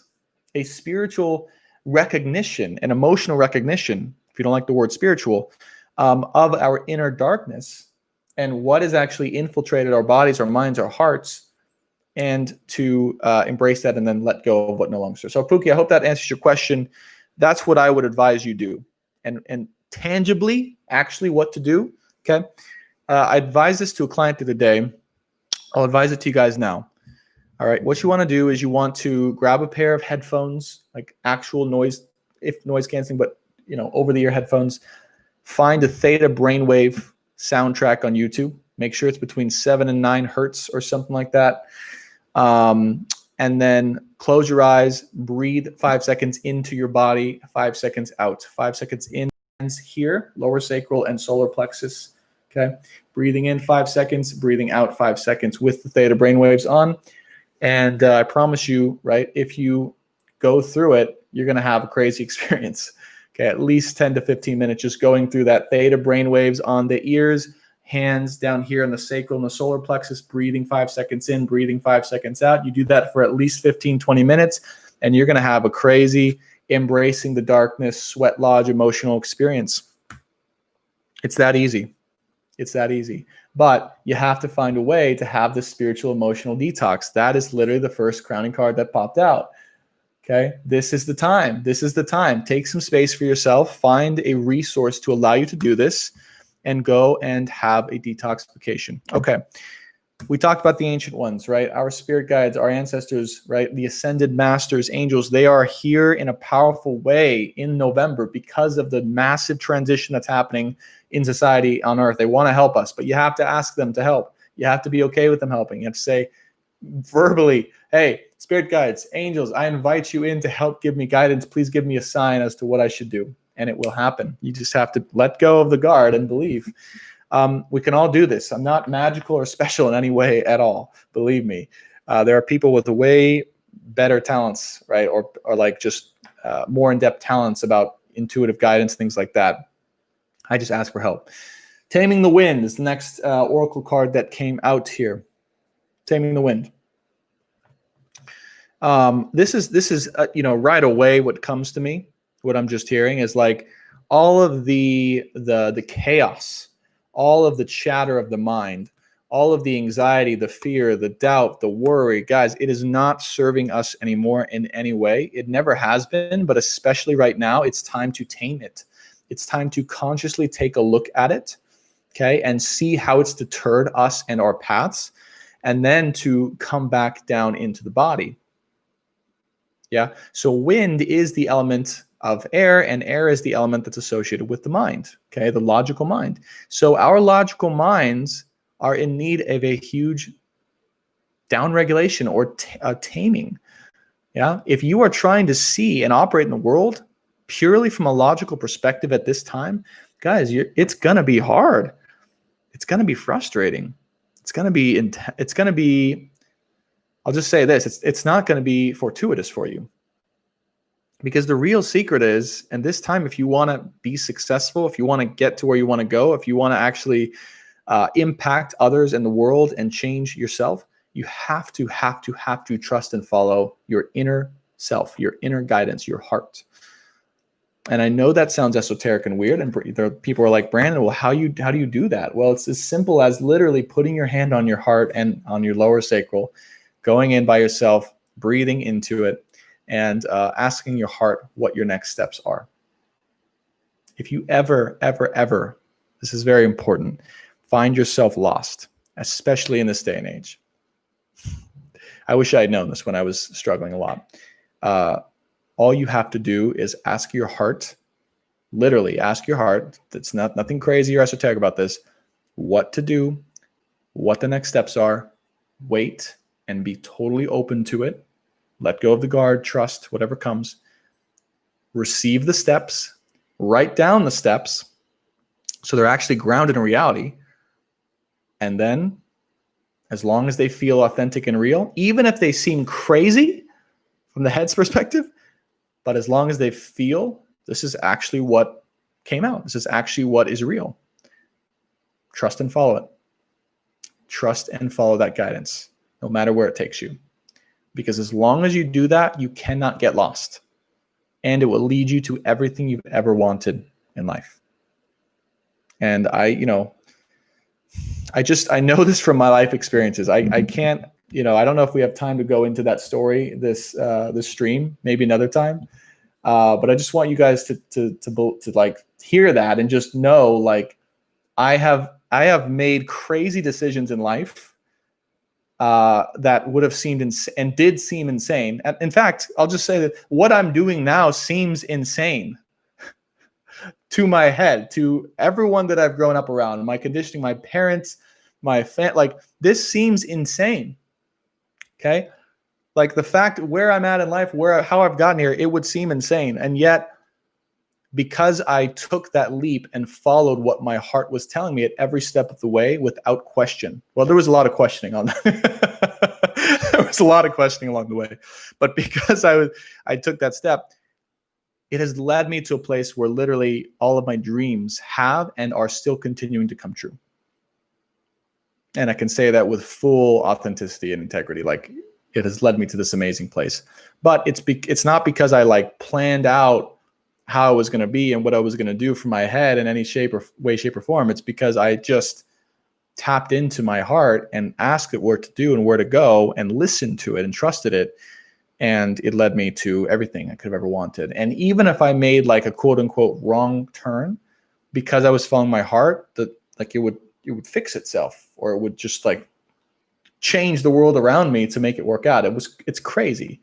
a spiritual recognition, an emotional recognition, if you don't like the word spiritual, of our inner darkness and what has actually infiltrated our bodies, our minds, our hearts, and to embrace that and then let go of what no longer serves. So Pookie, I hope that answers your question. That's what I would advise you do. And tangibly, actually what to do, okay? I advised this to a client the other day. I'll advise it to you guys now. All right, what you want to do is you want to grab a pair of headphones, like actual noise canceling, but over-the-ear headphones. Find a theta brainwave soundtrack on YouTube. Make sure it's between 7 and 9 hertz or something like that. And and then close your eyes, breathe 5 seconds into your body, 5 seconds out, 5 seconds in here, lower sacral and solar plexus. Okay. Breathing in 5 seconds, breathing out 5 seconds with the theta brainwaves on. And I promise you, right, if you go through it, you're going to have a crazy experience. Okay. At least 10 to 15 minutes just going through that theta brainwaves on the ears, hands down here in the sacral and the solar plexus, breathing 5 seconds in, breathing 5 seconds out. You do that for at least 15, 20 minutes, and you're going to have a crazy embracing the darkness, sweat lodge emotional experience. It's that easy. It's that easy. But you have to find a way to have this spiritual emotional detox. That is literally the first crowning card that popped out. Okay, this is the time. This is the time. Take some space for yourself. Find a resource to allow you to do this and go and have a detoxification. Okay, we talked about the ancient ones, right? Our spirit guides, our ancestors, right? The ascended masters, angels, they are here in a powerful way in November because of the massive transition that's happening in society on Earth. They want to help us, but you have to ask them to help. You have to be okay with them helping. You have to say verbally, hey, spirit guides, angels, I invite you in to help give me guidance. Please give me a sign as to what I should do. And it will happen. You just have to let go of the guard and believe. We can all do this. I'm not magical or special in any way at all. Believe me. There are people with way better talents, right? Or like just more in-depth talents about intuitive guidance, things like that. I just ask for help. Taming the Wind is the next oracle card that came out here. Taming the Wind. This is right away what comes to me. What I'm just hearing is like all of the chaos, all of the chatter of the mind, all of the anxiety, the fear, the doubt, the worry. Guys, it is not serving us anymore in any way. It never has been, but especially right now, it's time to tame it. It's time to consciously take a look at it, okay, and see how it's deterred us and our paths, and then to come back down into the body. Yeah, so wind is the element of air, and air is the element that's associated with the mind, okay, the logical mind. So our logical minds are in need of a huge downregulation or taming. Yeah, if you are trying to see and operate in the world purely from a logical perspective at this time, guys, it's gonna be hard. It's gonna be frustrating. It's gonna be. I'll just say this: it's not gonna be fortuitous for you. Because the real secret is, and this time, if you want to be successful, if you want to get to where you want to go, if you want to actually impact others in the world and change yourself, you have to trust and follow your inner self, your inner guidance, your heart. And I know that sounds esoteric and weird, and there are people are like, Brandon, well, how do you do that? Well, it's as simple as literally putting your hand on your heart and on your lower sacral, going in by yourself, breathing into it, and asking your heart what your next steps are. If you ever, this is very important, find yourself lost, especially in this day and age. I wish I had known this when I was struggling a lot. All you have to do is ask your heart, literally ask your heart, it's nothing crazy or esoteric about this, what to do, what the next steps are, wait, and be totally open to it. Let go of the guard, trust whatever comes, receive the steps, write down the steps so they're actually grounded in reality. And then, as long as they feel authentic and real, even if they seem crazy from the head's perspective, but as long as they feel this is actually what came out, this is actually what is real, trust and follow it. Trust and follow that guidance, no matter where it takes you. Because as long as you do that, you cannot get lost. And it will lead you to everything you've ever wanted in life. And I know this from my life experiences. I can't, I don't know if we have time to go into that story, this stream, maybe another time. But I just want you guys to like hear that and just know, like, I have made crazy decisions in life that would have seemed and did seem insane. In fact, I'll just say that what I'm doing now seems insane to my head, to everyone that I've grown up around, my conditioning, my parents, my family. Like, this seems insane. Okay, Like the fact where I'm at in life, how I've gotten here, it would seem insane. And yet, because I took that leap and followed what my heart was telling me at every step of the way without question. Well, there was a lot of questioning on that. There was a lot of questioning along the way. But because I took that step, it has led me to a place where literally all of my dreams have and are still continuing to come true. And I can say that with full authenticity and integrity. Like, it has led me to this amazing place. But it's not because I like planned out how I was going to be and what I was going to do for my head in any shape or form. It's because I just tapped into my heart and asked it what to do and where to go and listened to it and trusted it. And it led me to everything I could have ever wanted. And even if I made like a quote unquote wrong turn, because I was following my heart, that like it would fix itself, or it would just like change the world around me to make it work out. It's crazy.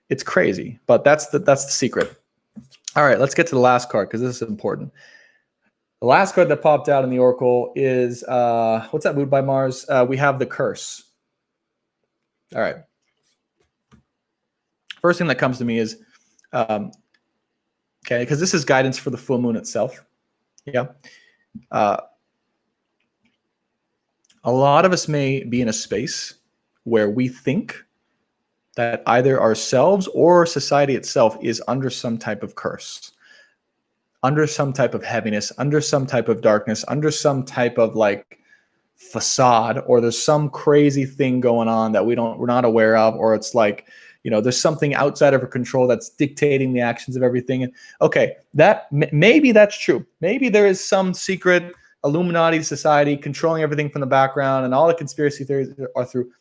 It's crazy. But that's the secret. All right, let's get to the last card because this is important. The last card that popped out in the Oracle is what's that? Mood by Mars. We have the curse. All right. First thing that comes to me is, okay, because this is guidance for the full moon itself. Yeah. A lot of us may be in a space where we think that either ourselves or society itself is under some type of curse, under some type of heaviness, under some type of darkness, under some type of like facade, or there's some crazy thing going on that we're not aware of, or it's like, you know, there's something outside of our control that's dictating the actions of everything. And okay, maybe that's true. Maybe there is some secret Illuminati society controlling everything from the background, and all the conspiracy theories are true.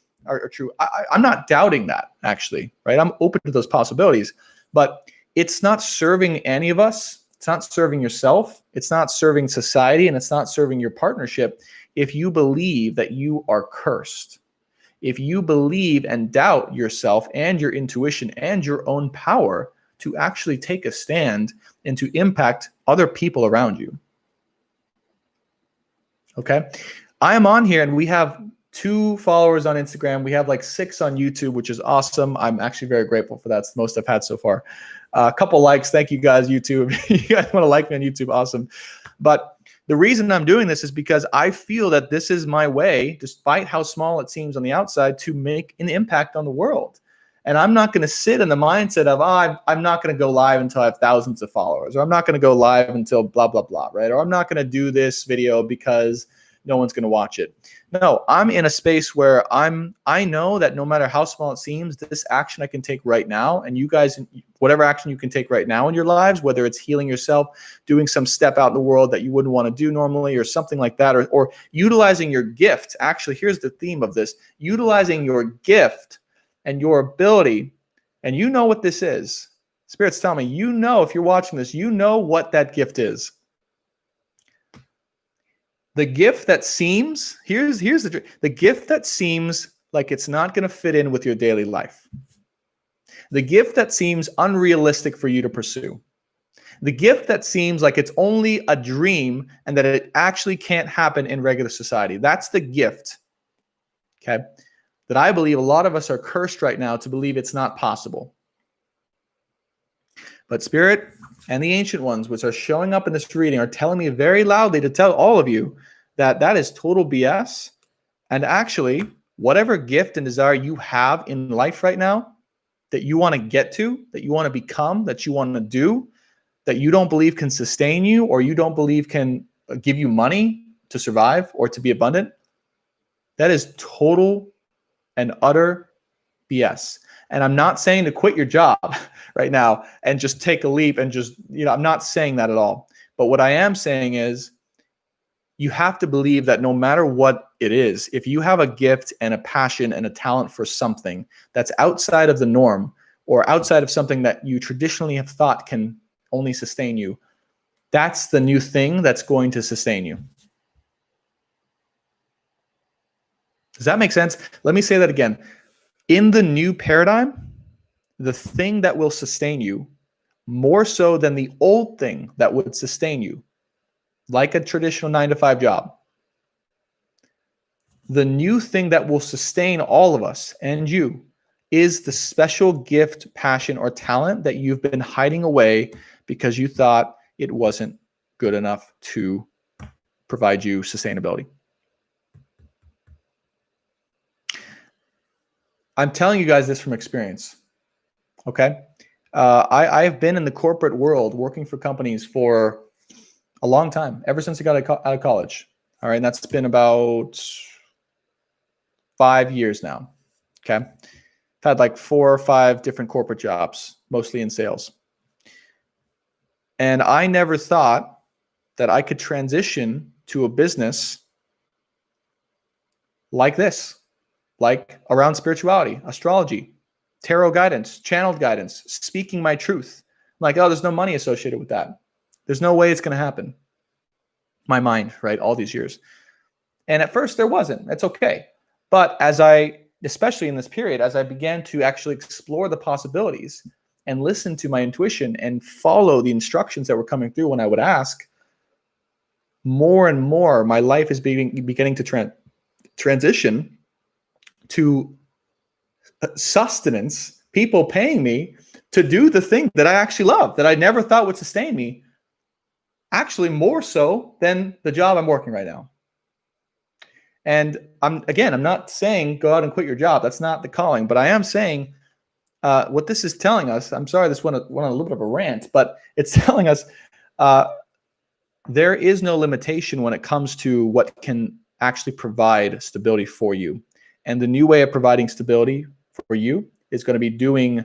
I'm not doubting that, actually, right? I'm open to those possibilities, but it's not serving any of us. It's not serving yourself. It's not serving society, and it's not serving your partnership if you believe that you are cursed. If you believe and doubt yourself and your intuition and your own power to actually take a stand and to impact other people around you. Okay? I am on here and we have 2 followers on Instagram. We have like 6 on YouTube, which is awesome. I'm actually very grateful for that. It's the most I've had so far. A couple likes. Thank you guys, YouTube. You guys want to like me on YouTube? Awesome. But the reason I'm doing this is because I feel that this is my way, despite how small it seems on the outside, to make an impact on the world. And I'm not going to sit in the mindset of, I'm not going to go live until I have thousands of followers, or I'm not going to go live until blah, blah, blah, right? Or I'm not going to do this video because no one's going to watch it. No, I'm in a space where I know that no matter how small it seems, this action I can take right now, and you guys, whatever action you can take right now in your lives, whether it's healing yourself, doing some step out in the world that you wouldn't want to do normally, or something like that, or utilizing your gift. Actually, here's the theme of this: utilizing your gift and your ability. And you know what this is. Spirit's telling me, you know, if you're watching this, you know what that gift is. The gift that seems, here's the gift that seems like it's not going to fit in with your daily life. The gift that seems unrealistic for you to pursue. The gift that seems like it's only a dream and that it actually can't happen in regular society. That's the gift, okay, that I believe a lot of us are cursed right now to believe it's not possible. But Spirit and the Ancient Ones, which are showing up in this reading, are telling me very loudly to tell all of you that that is total BS. And actually, whatever gift and desire you have in life right now that you want to get to, that you want to become, that you want to do, that you don't believe can sustain you, or you don't believe can give you money to survive or to be abundant, that is total and utter BS. And I'm not saying to quit your job right now and just take a leap and just, I'm not saying that at all. But what I am saying is you have to believe that no matter what it is, if you have a gift and a passion and a talent for something that's outside of the norm, or outside of something that you traditionally have thought can only sustain you, that's the new thing that's going to sustain you. Does that make sense? Let me say that again. In the new paradigm, the thing that will sustain you more so than the old thing that would sustain you, like a traditional 9-to-5 job, the new thing that will sustain all of us and you is the special gift, passion, or talent that you've been hiding away because you thought it wasn't good enough to provide you sustainability. I'm telling you guys this from experience, okay? I've been in the corporate world working for companies for a long time, ever since I got out of college. All right, and that's been about 5 years now, okay? I've had like 4 or 5 different corporate jobs, mostly in sales. And I never thought that I could transition to a business like this, like around spirituality, astrology, tarot guidance, channeled guidance, speaking my truth. I'm like, oh, there's no money associated with that. There's no way it's going to happen. My mind, right? All these years. And at first there wasn't. That's okay. But as I, especially in this period, as I began to actually explore the possibilities and listen to my intuition and follow the instructions that were coming through when I would ask, more and more my life is beginning to transition to sustenance, people paying me to do the thing that I actually love, that I never thought would sustain me, actually more so than the job I'm working right now. And I'm not saying go out and quit your job. That's not the calling, but I am saying what this is telling us, I'm sorry, this went on a little bit of a rant, but it's telling us there is no limitation when it comes to what can actually provide stability for you. And the new way of providing stability for you is going to be doing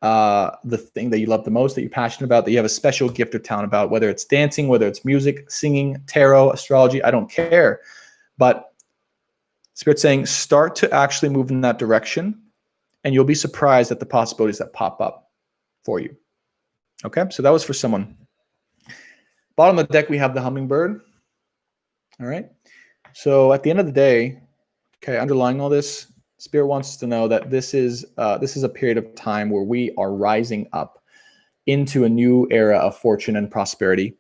the thing that you love the most, that you're passionate about, that you have a special gift or talent about, whether it's dancing, whether it's music, singing, tarot, astrology, I don't care. But Spirit's saying start to actually move in that direction, and you'll be surprised at the possibilities that pop up for you. Okay, so that was for someone. Bottom of the deck, we have the hummingbird. All right. So at the end of the day, okay, underlying all this, Spirit wants us to know that this is a period of time where we are rising up into a new era of fortune and prosperity,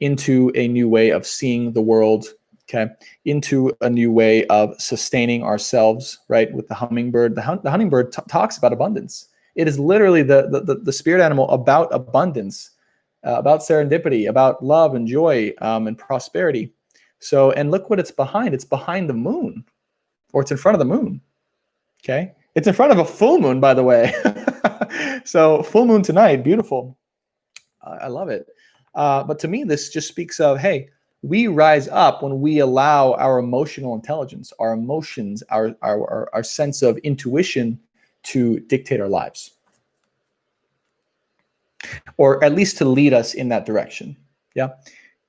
into a new way of seeing the world, okay, into a new way of sustaining ourselves, right? With the hummingbird, the hummingbird talks about abundance. It is literally the spirit animal about abundance, about serendipity, about love and joy and prosperity. So, and look what it's behind. It's behind the moon, or it's in front of the moon. Okay, it's in front of a full moon, by the way. So, full moon tonight, beautiful. I love it. But to me, this just speaks of, hey, we rise up when we allow our emotional intelligence, our emotions, our sense of intuition to dictate our lives, or at least to lead us in that direction. Yeah.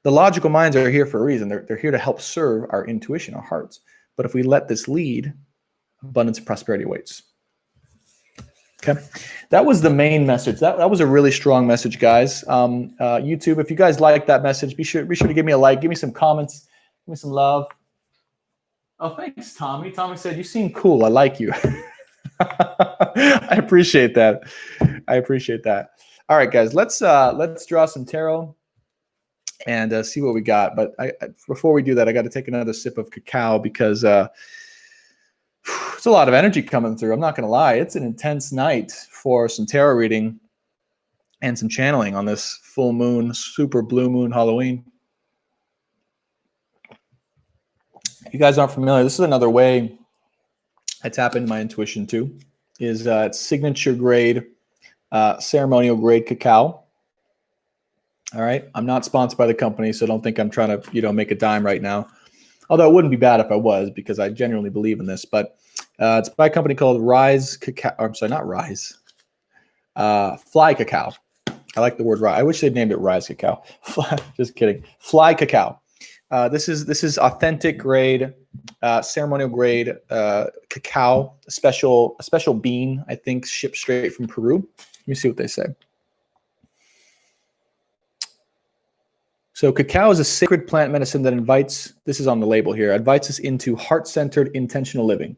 The logical minds are here for a reason. They're here to help serve our intuition, our hearts. But if we let this lead, abundance and prosperity awaits. Okay. That was the main message. That was a really strong message, guys. YouTube, if you guys like that message, be sure to give me a like, give me some comments, give me some love. Oh, thanks, Tommy. Tommy said, you seem cool. I like you. I appreciate that. I appreciate that. All right, guys, let's draw some tarot and see what we got. But before we do that, I got to take another sip of cacao because there's a lot of energy coming through. I'm not going to lie. It's an intense night for some tarot reading and some channeling on this full moon, super blue moon Halloween. If you guys aren't familiar, this is another way I tap into my intuition too, is it's signature grade, ceremonial grade cacao. All right. I'm not sponsored by the company, so don't think I'm trying to, make a dime right now. Although it wouldn't be bad if I was, because I genuinely believe in this. But it's by a company called Rise Cacao. I'm sorry, not Rise. Fly Cacao. I like the word Rise. I wish they'd named it Rise Cacao. Just kidding. Fly Cacao. This is authentic grade, ceremonial grade cacao. A special bean, I think, shipped straight from Peru. Let me see what they say. So cacao is a sacred plant medicine that invites, this is on the label here, invites us into heart-centered intentional living.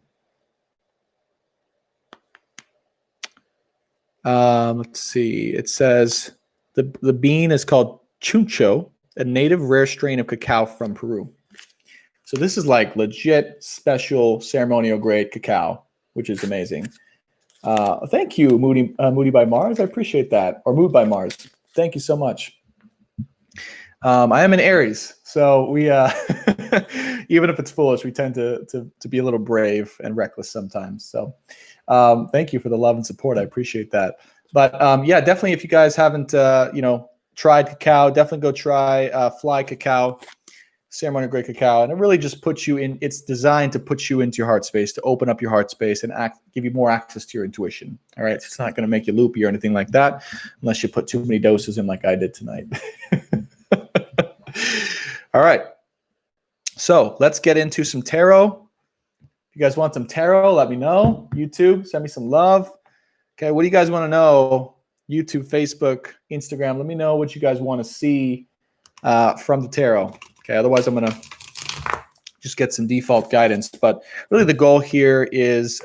Let's see. It says the bean is called chuncho, a native rare strain of cacao from Peru. So this is like legit special ceremonial grade cacao, which is amazing. Thank you, Moody by Mars. I appreciate that. Or Mood by Mars. Thank you so much. I am in Aries, so we even if it's foolish, we tend to be a little brave and reckless sometimes. So thank you for the love and support. I appreciate that. But yeah, definitely if you guys haven't tried cacao, definitely go try Fly Cacao, Ceremonial Grey Cacao, and it really just puts you in. It's designed to put you into your heart space, to open up your heart space and give you more access to your intuition. All right, it's not going to make you loopy or anything like that, unless you put too many doses in, like I did tonight. All right, so let's get into some tarot. If you guys want some tarot, let me know. YouTube, send me some love. Okay, what do you guys want to know? YouTube, Facebook, Instagram. Let me know what you guys want to see from the tarot. Okay, otherwise I'm going to just get some default guidance. But really the goal here is,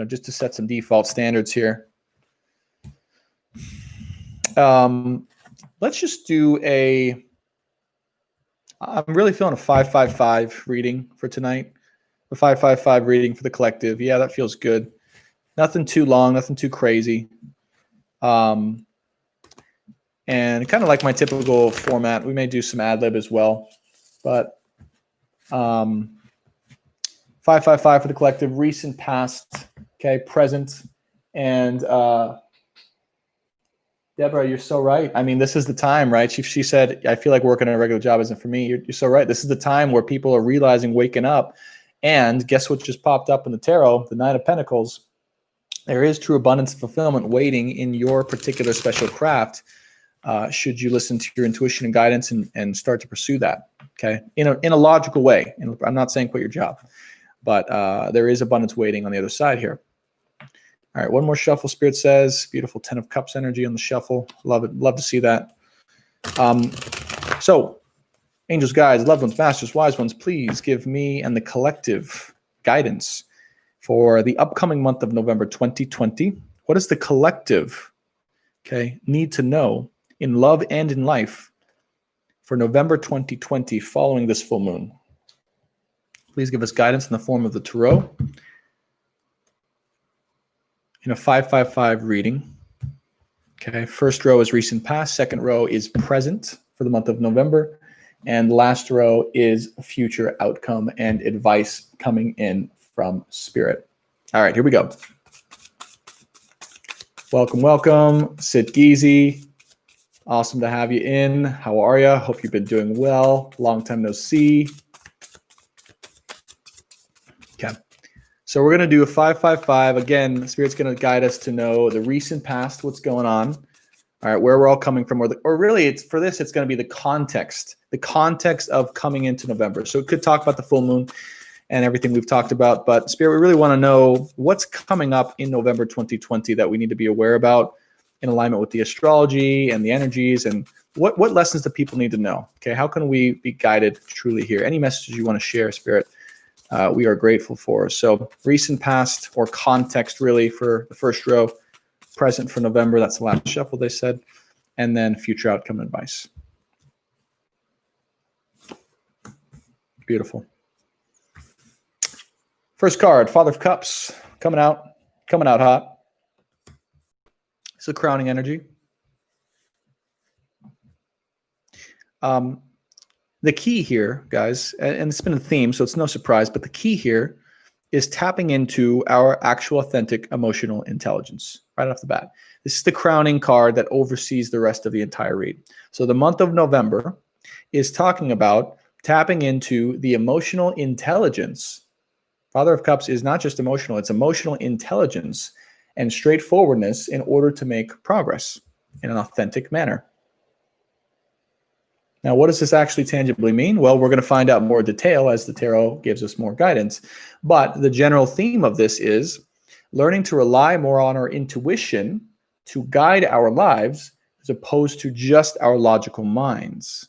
just to set some default standards here. Let's just do I'm really feeling a 555 reading for tonight. A 555 reading for the collective. Yeah, that feels good. Nothing too long, nothing too crazy. And kind of like my typical format, we may do some ad lib as well. But 555 for the collective, recent, past, okay, present. And Deborah, you're so right. I mean, this is the time, right? She said, I feel like working a regular job isn't for me. You're so right. This is the time where people are realizing, waking up. And guess what just popped up in the tarot? The Nine of Pentacles. There is true abundance and fulfillment waiting in your particular special craft. Should you listen to your intuition and guidance and start to pursue that, okay? In a logical way. And I'm not saying quit your job, but there is abundance waiting on the other side here. All right, one more shuffle, Spirit says. Beautiful 10 of Cups energy on the shuffle. Love it. Love to see that. So, angels, guides, loved ones, masters, wise ones, please give me and the collective guidance for the upcoming month of November 2020. What does the collective, okay, need to know in love and in life for November 2020 following this full moon? Please give us guidance in the form of the tarot in a 555 reading. Okay, first row is recent past, second row is present for the month of November, and last row is future outcome and advice coming in from Spirit. All right, here we go. Welcome, welcome, Sid Geezy. Awesome to have you in. How are you? Hope you've been doing well. Long time no see. Okay. So we're going to do a 555. Again, Spirit's going to guide us to know the recent past, what's going on. All right, where we're all coming from. Or really, it's going to be the context of coming into November. So it could talk about the full moon and everything we've talked about. But Spirit, we really want to know what's coming up in November 2020 that we need to be aware about in alignment with the astrology and the energies, and what lessons do people need to know? Okay, how can we be guided truly here? Any messages you want to share, Spirit, we are grateful for. So recent past or context really for the first row, present for November, that's the last shuffle they said, and then future outcome advice. Beautiful. First card, Father of Cups, coming out hot. It's a crowning energy. The key here, guys, and it's been a theme, so it's no surprise, but the key here is tapping into our actual authentic emotional intelligence right off the bat. This is the crowning card that oversees the rest of the entire read. So the month of November is talking about tapping into the emotional intelligence. Father of Cups is not just emotional, it's emotional intelligence and straightforwardness in order to make progress in an authentic manner. Now, what does this actually tangibly mean? Well, we're going to find out more detail as the tarot gives us more guidance. But the general theme of this is learning to rely more on our intuition to guide our lives as opposed to just our logical minds.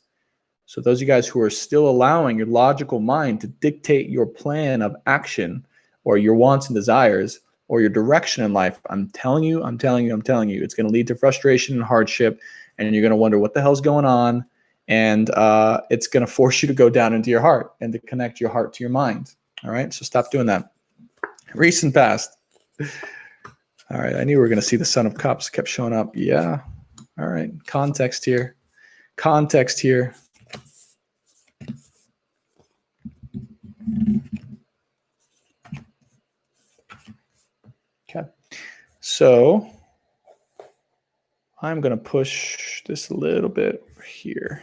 So those of you guys who are still allowing your logical mind to dictate your plan of action or your wants and desires or your direction in life, I'm telling you, it's going to lead to frustration and hardship, and you're going to wonder what the hell's going on. And it's going to force you to go down into your heart and to connect your heart to your mind. All right, so stop doing that. Recent past. All right. I knew we were going to see the Son of Cups kept showing up. Yeah. All right. Context here. Context here. Okay. So I'm going to push this a little bit over here.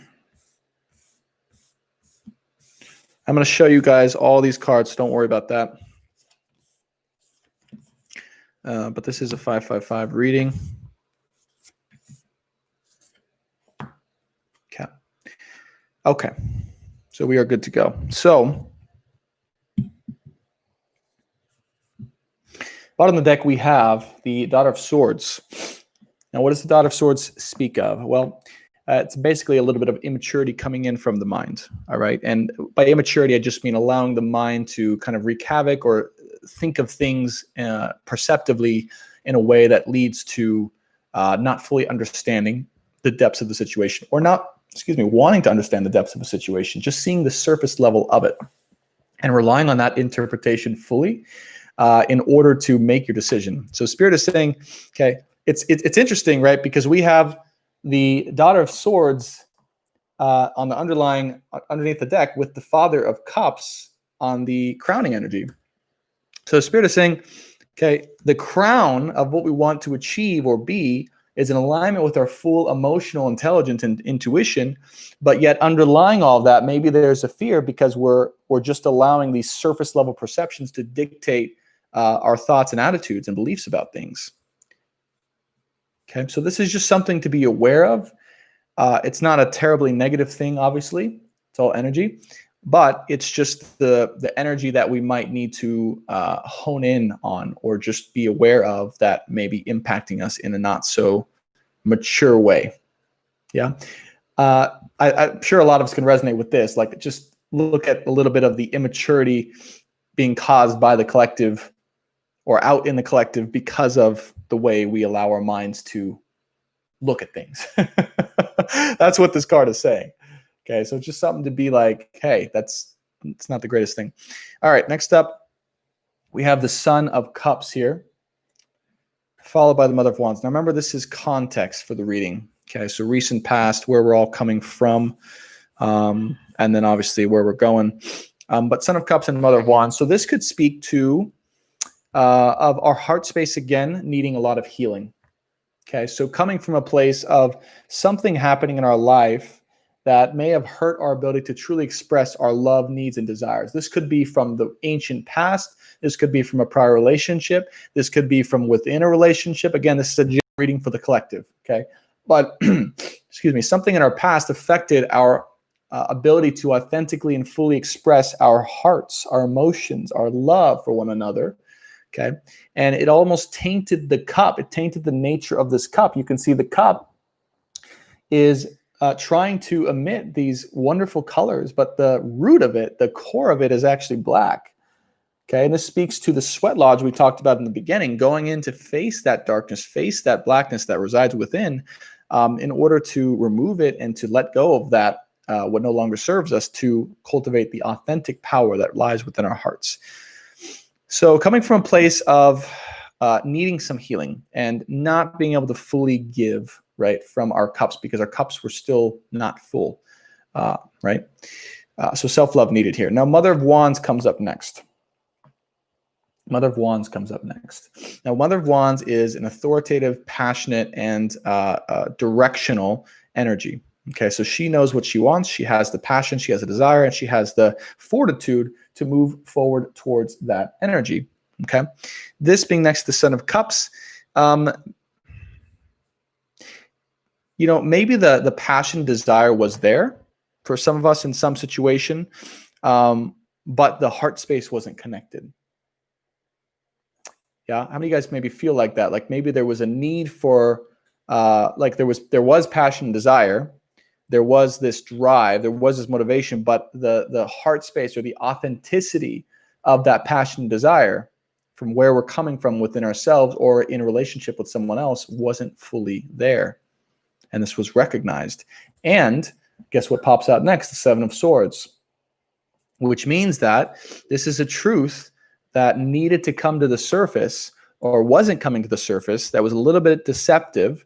I'm going to show you guys all these cards. Don't worry about that. But this is a 555 reading. Okay. Okay. So we are good to go. So bottom of the deck, we have the Daughter of Swords. Now, what does the Daughter of Swords speak of? Well, it's basically a little bit of immaturity coming in from the mind. All right. And by immaturity, I just mean allowing the mind to kind of wreak havoc or think of things perceptively in a way that leads to not fully understanding the depths of the situation, or not, wanting to understand the depths of a situation, just seeing the surface level of it and relying on that interpretation fully in order to make your decision. So Spirit is saying, okay, it's interesting, right? Because we have the Daughter of Swords on the underneath the deck with the Father of Cups on the crowning energy. So Spirit is saying, okay, the crown of what we want to achieve or be is in alignment with our full emotional intelligence and intuition, but yet underlying all of that, maybe there's a fear because we're just allowing these surface level perceptions to dictate our thoughts and attitudes and beliefs about things. Okay, so this is just something to be aware of. It's not a terribly negative thing, obviously. It's all energy, but it's just the energy that we might need to hone in on or just be aware of that may be impacting us in a not so mature way. Yeah, I'm sure a lot of us can resonate with this. Like, just look at a little bit of the immaturity being caused by the collective or out in the collective because of the way we allow our minds to look at things. That's what this card is saying. Okay, so it's just something to be like, hey, it's not the greatest thing. All right, next up, we have the Son of Cups here, followed by the Mother of Wands. Now remember, this is context for the reading. Okay, so recent past, where we're all coming from, and then obviously where we're going. But Son of Cups and Mother of Wands. So this could speak to of our heart space again, needing a lot of healing. Okay, so coming from a place of something happening in our life that may have hurt our ability to truly express our love, needs, and desires. This could be from the ancient past. This could be from a prior relationship. This could be from within a relationship. Again, this is a reading for the collective. Okay, but excuse me, something in our past affected our ability to authentically and fully express our hearts, our emotions, our love for one another. Okay, and it almost tainted the cup. It tainted the nature of this cup. You can see the cup is trying to emit these wonderful colors, but the root of it, the core of it, is actually black. Okay, and this speaks to the sweat lodge we talked about in the beginning, going in to face that darkness, face that blackness that resides within, in order to remove it and to let go of that, what no longer serves us, to cultivate the authentic power that lies within our hearts. So coming from a place of needing some healing and not being able to fully give, right, from our cups, because our cups were still not full, right? So self-love needed here. Now, Mother of Wands comes up next. Mother of Wands comes up next. Now, Mother of Wands is an authoritative, passionate, and directional energy. Okay, so she knows what she wants. She has the passion, she has a desire, and she has the fortitude to move forward towards that energy. Okay, this being next to the Son of Cups, you know, maybe the passion, desire was there for some of us in some situation, but the heart space wasn't connected. Yeah, how many of you guys maybe feel like that? Like maybe there was a need for, like there was passion and desire. There was this drive, there was this motivation, but the heart space or the authenticity of that passion and desire from where we're coming from within ourselves or in a relationship with someone else wasn't fully there. And this was recognized. And guess what pops out next? The Seven of Swords, which means that this is a truth that needed to come to the surface or wasn't coming to the surface that was a little bit deceptive,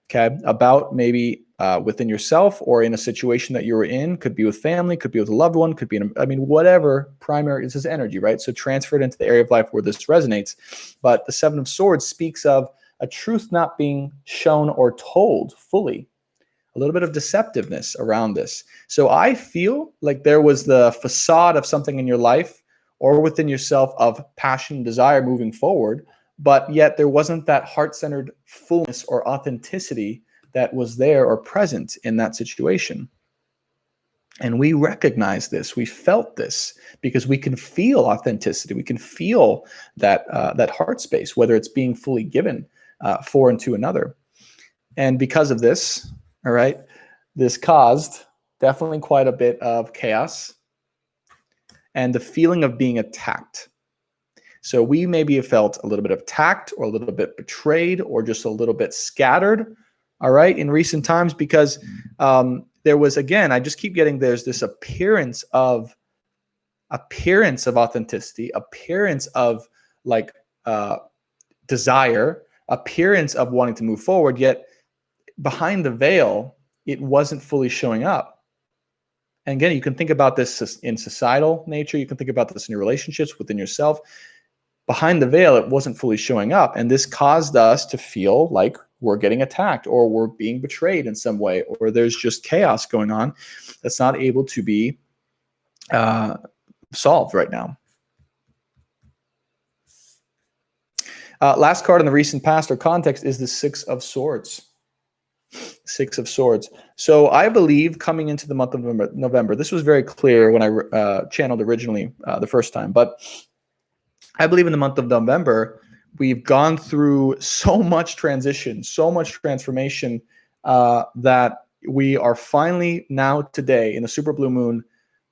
okay, about maybe within yourself or in a situation that you were in, could be with family, could be with a loved one, could be in, whatever primary, this is energy, right? So transfer it into the area of life where this resonates. But the Seven of Swords speaks of a truth not being shown or told fully, a little bit of deceptiveness around this. So I feel like there was the facade of something in your life or within yourself of passion and desire moving forward, but yet there wasn't that heart-centered fullness or authenticity that was there or present in that situation. And we recognize this, we felt this, because we can feel authenticity, we can feel that that heart space, whether it's being fully given for and to another. And because of this, all right, this caused definitely quite a bit of chaos and the feeling of being attacked. So we maybe have felt a little bit attacked or a little bit betrayed or just a little bit scattered, all right, in recent times, because there was, again, I just keep getting, there's this appearance of authenticity, appearance of like desire, appearance of wanting to move forward, yet behind the veil, it wasn't fully showing up. And again, you can think about this in societal nature. You can think about this in your relationships within yourself. Behind the veil, it wasn't fully showing up. And this caused us to feel like we're getting attacked or we're being betrayed in some way, or there's just chaos going on that's not able to be solved right now. Last card in the recent past or context is the Six of Swords. Six of Swords. So I believe coming into the month of November, this was very clear when I channeled originally the first time, but I believe in the month of November, we've gone through so much transition, so much transformation that we are finally now today in the super blue moon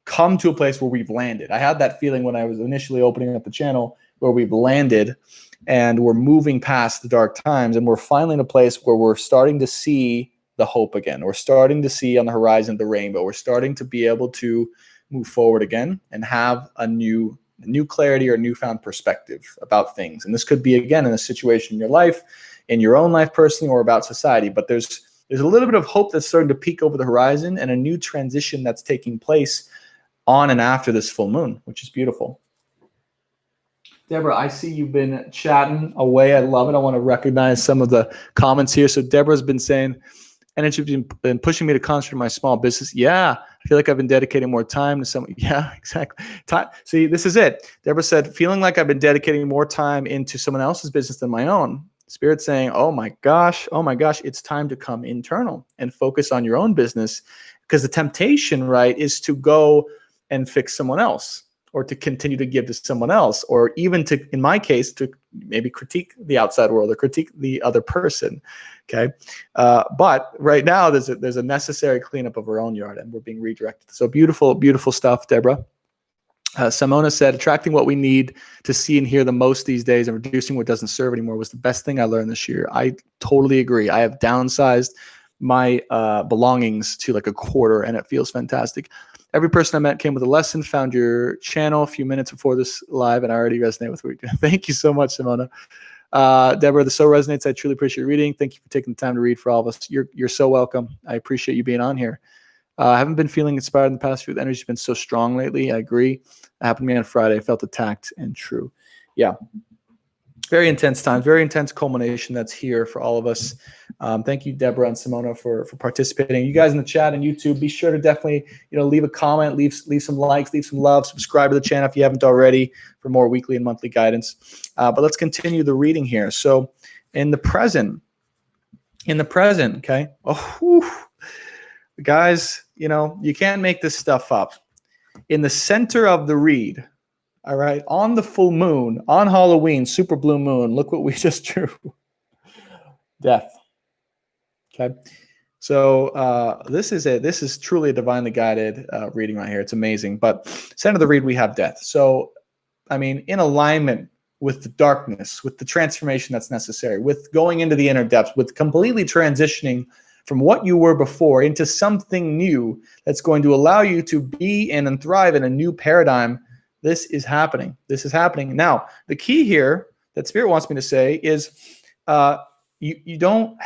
come to a place where we've landed. I had that feeling when I was initially opening up the channel where we've landed and we're moving past the dark times and we're finally in a place where we're starting to see the hope again. We're starting to see on the horizon the rainbow. We're starting to be able to move forward again and have a new clarity or newfound perspective about things. And this could be, again, in a situation in your life, in your own life personally, or about society. But there's a little bit of hope that's starting to peek over the horizon and a new transition that's taking place on and after this full moon, which is beautiful. Deborah, I see you've been chatting away. I love it. I want to recognize some of the comments here. So Deborah's been saying, energy been pushing me to concentrate on my small business. Yeah, I feel like I've been dedicating more time to some. Yeah, exactly. See, this is it. Deborah said, feeling like I've been dedicating more time into someone else's business than my own. Spirit saying, oh my gosh, it's time to come internal and focus on your own business, because the temptation, right, is to go and fix someone else, or to continue to give to someone else, or even to, in my case, to maybe critique the outside world or critique the other person. Okay, but right now there's a necessary cleanup of our own yard, and we're being redirected. So beautiful, beautiful stuff, Deborah. Simona said, attracting what we need to see and hear the most these days and reducing what doesn't serve anymore was the best thing I learned this year. I totally agree. I have downsized my belongings to like a quarter, and it feels fantastic. Every person I met came with a lesson. Found your channel a few minutes before this live, and I already resonate with what you're doing. Thank you so much, Simona. Deborah, the so resonates. I truly appreciate your reading. Thank you for taking the time to read for all of us. You're so welcome. I appreciate you being on here. I haven't been feeling inspired in the past few. The energy's been so strong lately. I agree. It happened to me on Friday. I felt attacked and true. Yeah. Very intense times, very intense culmination that's here for all of us. Thank you, Deborah and Simona, for participating. You guys in the chat and YouTube, be sure to definitely leave a comment, leave some likes, leave some love, subscribe to the channel if you haven't already for more weekly and monthly guidance. But let's continue the reading here. So in the present, okay. Oh, whew. Guys, you can't make this stuff up. In the center of the read, all right, on the full moon, on Halloween, super blue moon, look what we just drew. Death. Okay. So this is truly a divinely guided reading right here. It's amazing. But center of the read, we have death. So, I mean, in alignment with the darkness, with the transformation that's necessary, with going into the inner depths, with completely transitioning from what you were before into something new that's going to allow you to be in and thrive in a new paradigm. This is happening. This is happening. Now, the key here that Spirit wants me to say is you don't,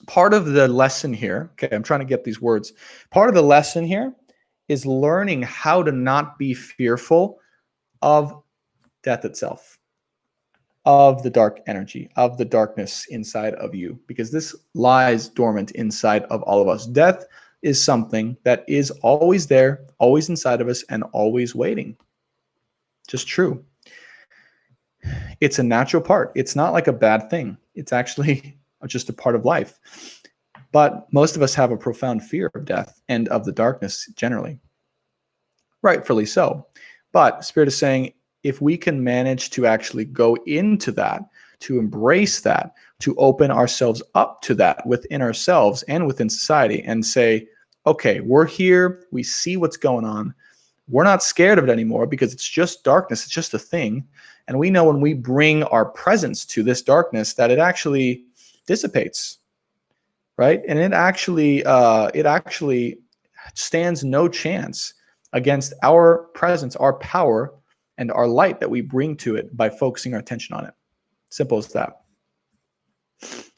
part of the lesson here, okay, I'm trying to get these words. Part of the lesson here is learning how to not be fearful of death itself, of the dark energy, of the darkness inside of you, because this lies dormant inside of all of us. Death is something that is always there, always inside of us, and always waiting. Just true. It's a natural part. It's not like a bad thing. It's actually just a part of life. But most of us have a profound fear of death and of the darkness generally. Rightfully so. But Spirit is saying, if we can manage to actually go into that, to embrace that, to open ourselves up to that within ourselves and within society and say, okay, we're here, we see what's going on. We're not scared of it anymore because it's just darkness. It's just a thing. And we know when we bring our presence to this darkness that it actually dissipates, right? And it actually stands no chance against our presence, our power, and our light that we bring to it by focusing our attention on it. Simple as that.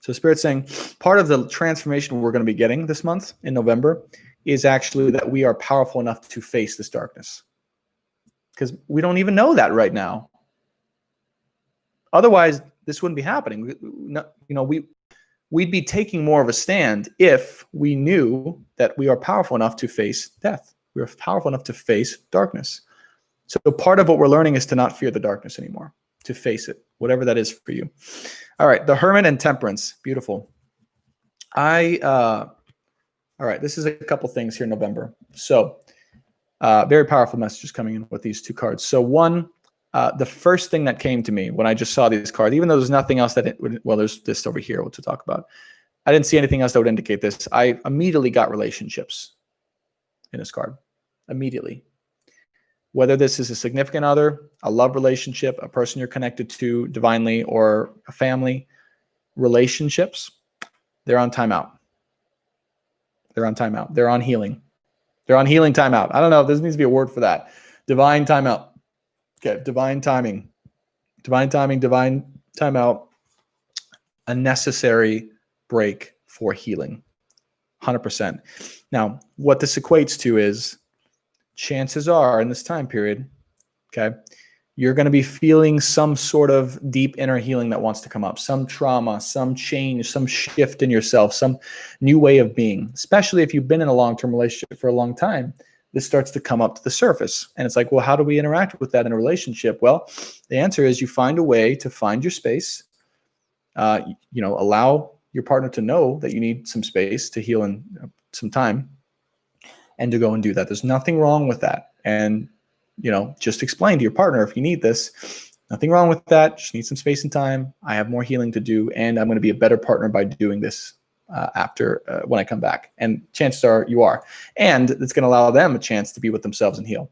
So Spirit's saying part of the transformation we're going to be getting this month in November is actually that we are powerful enough to face this darkness. Because we don't even know that right now. Otherwise, this wouldn't be happening. We'd be taking more of a stand if we knew that we are powerful enough to face death. We are powerful enough to face darkness. So part of what we're learning is to not fear the darkness anymore, to face it, whatever that is for you. All right, the Hermit and Temperance, beautiful. All right, this is a couple things here in November. So very powerful messages coming in with these two cards. So one, the first thing that came to me when I just saw these cards, even though there's nothing else that, there's this over here to talk about. I didn't see anything else that would indicate this. I immediately got relationships in this card, immediately. Whether this is a significant other, a love relationship, a person you're connected to divinely, or a family, relationships, they're on timeout. They're on timeout. They're on healing. They're on healing timeout. I don't know. There needs to be a word for that. Divine timeout. Okay. Divine timing. Divine timing, divine timeout. A necessary break for healing. 100%. Now, what this equates to is chances are in this time period, okay, you're going to be feeling some sort of deep inner healing that wants to come up, some trauma, some change, some shift in yourself, some new way of being, especially if you've been in a long-term relationship for a long time. This starts to come up to the surface. And it's like, well, how do we interact with that in a relationship? Well, the answer is you find a way to find your space, allow your partner to know that you need some space to heal in some time and to go and do that. There's nothing wrong with that. And just explain to your partner if you need this. Nothing wrong with that. Just need some space and time. I have more healing to do, and I'm going to be a better partner by doing this after when I come back. And chances are you are. And it's going to allow them a chance to be with themselves and heal.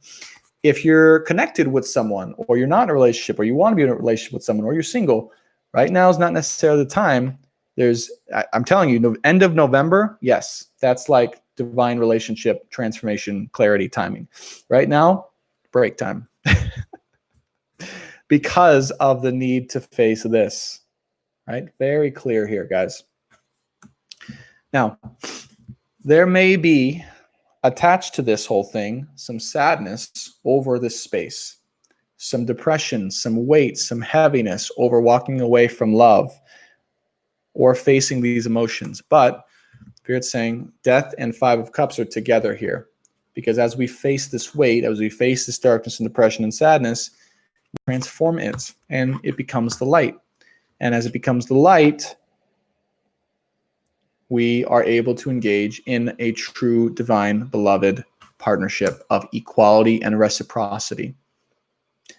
If you're connected with someone, or you're not in a relationship, or you want to be in a relationship with someone, or you're single, right now is not necessarily the time. I'm telling you, end of November, yes, that's like divine relationship, transformation, clarity, timing. Right now, break time. Because of the need to face this, right? Very clear here, guys. Now, there may be attached to this whole thing some sadness over this space, some depression, some weight, some heaviness over walking away from love or facing these emotions. But Spirit's saying Death and Five of Cups are together here. Because as we face this weight, as we face this darkness and depression and sadness, we transform it and it becomes the light. And as it becomes the light, we are able to engage in a true divine beloved partnership of equality and reciprocity.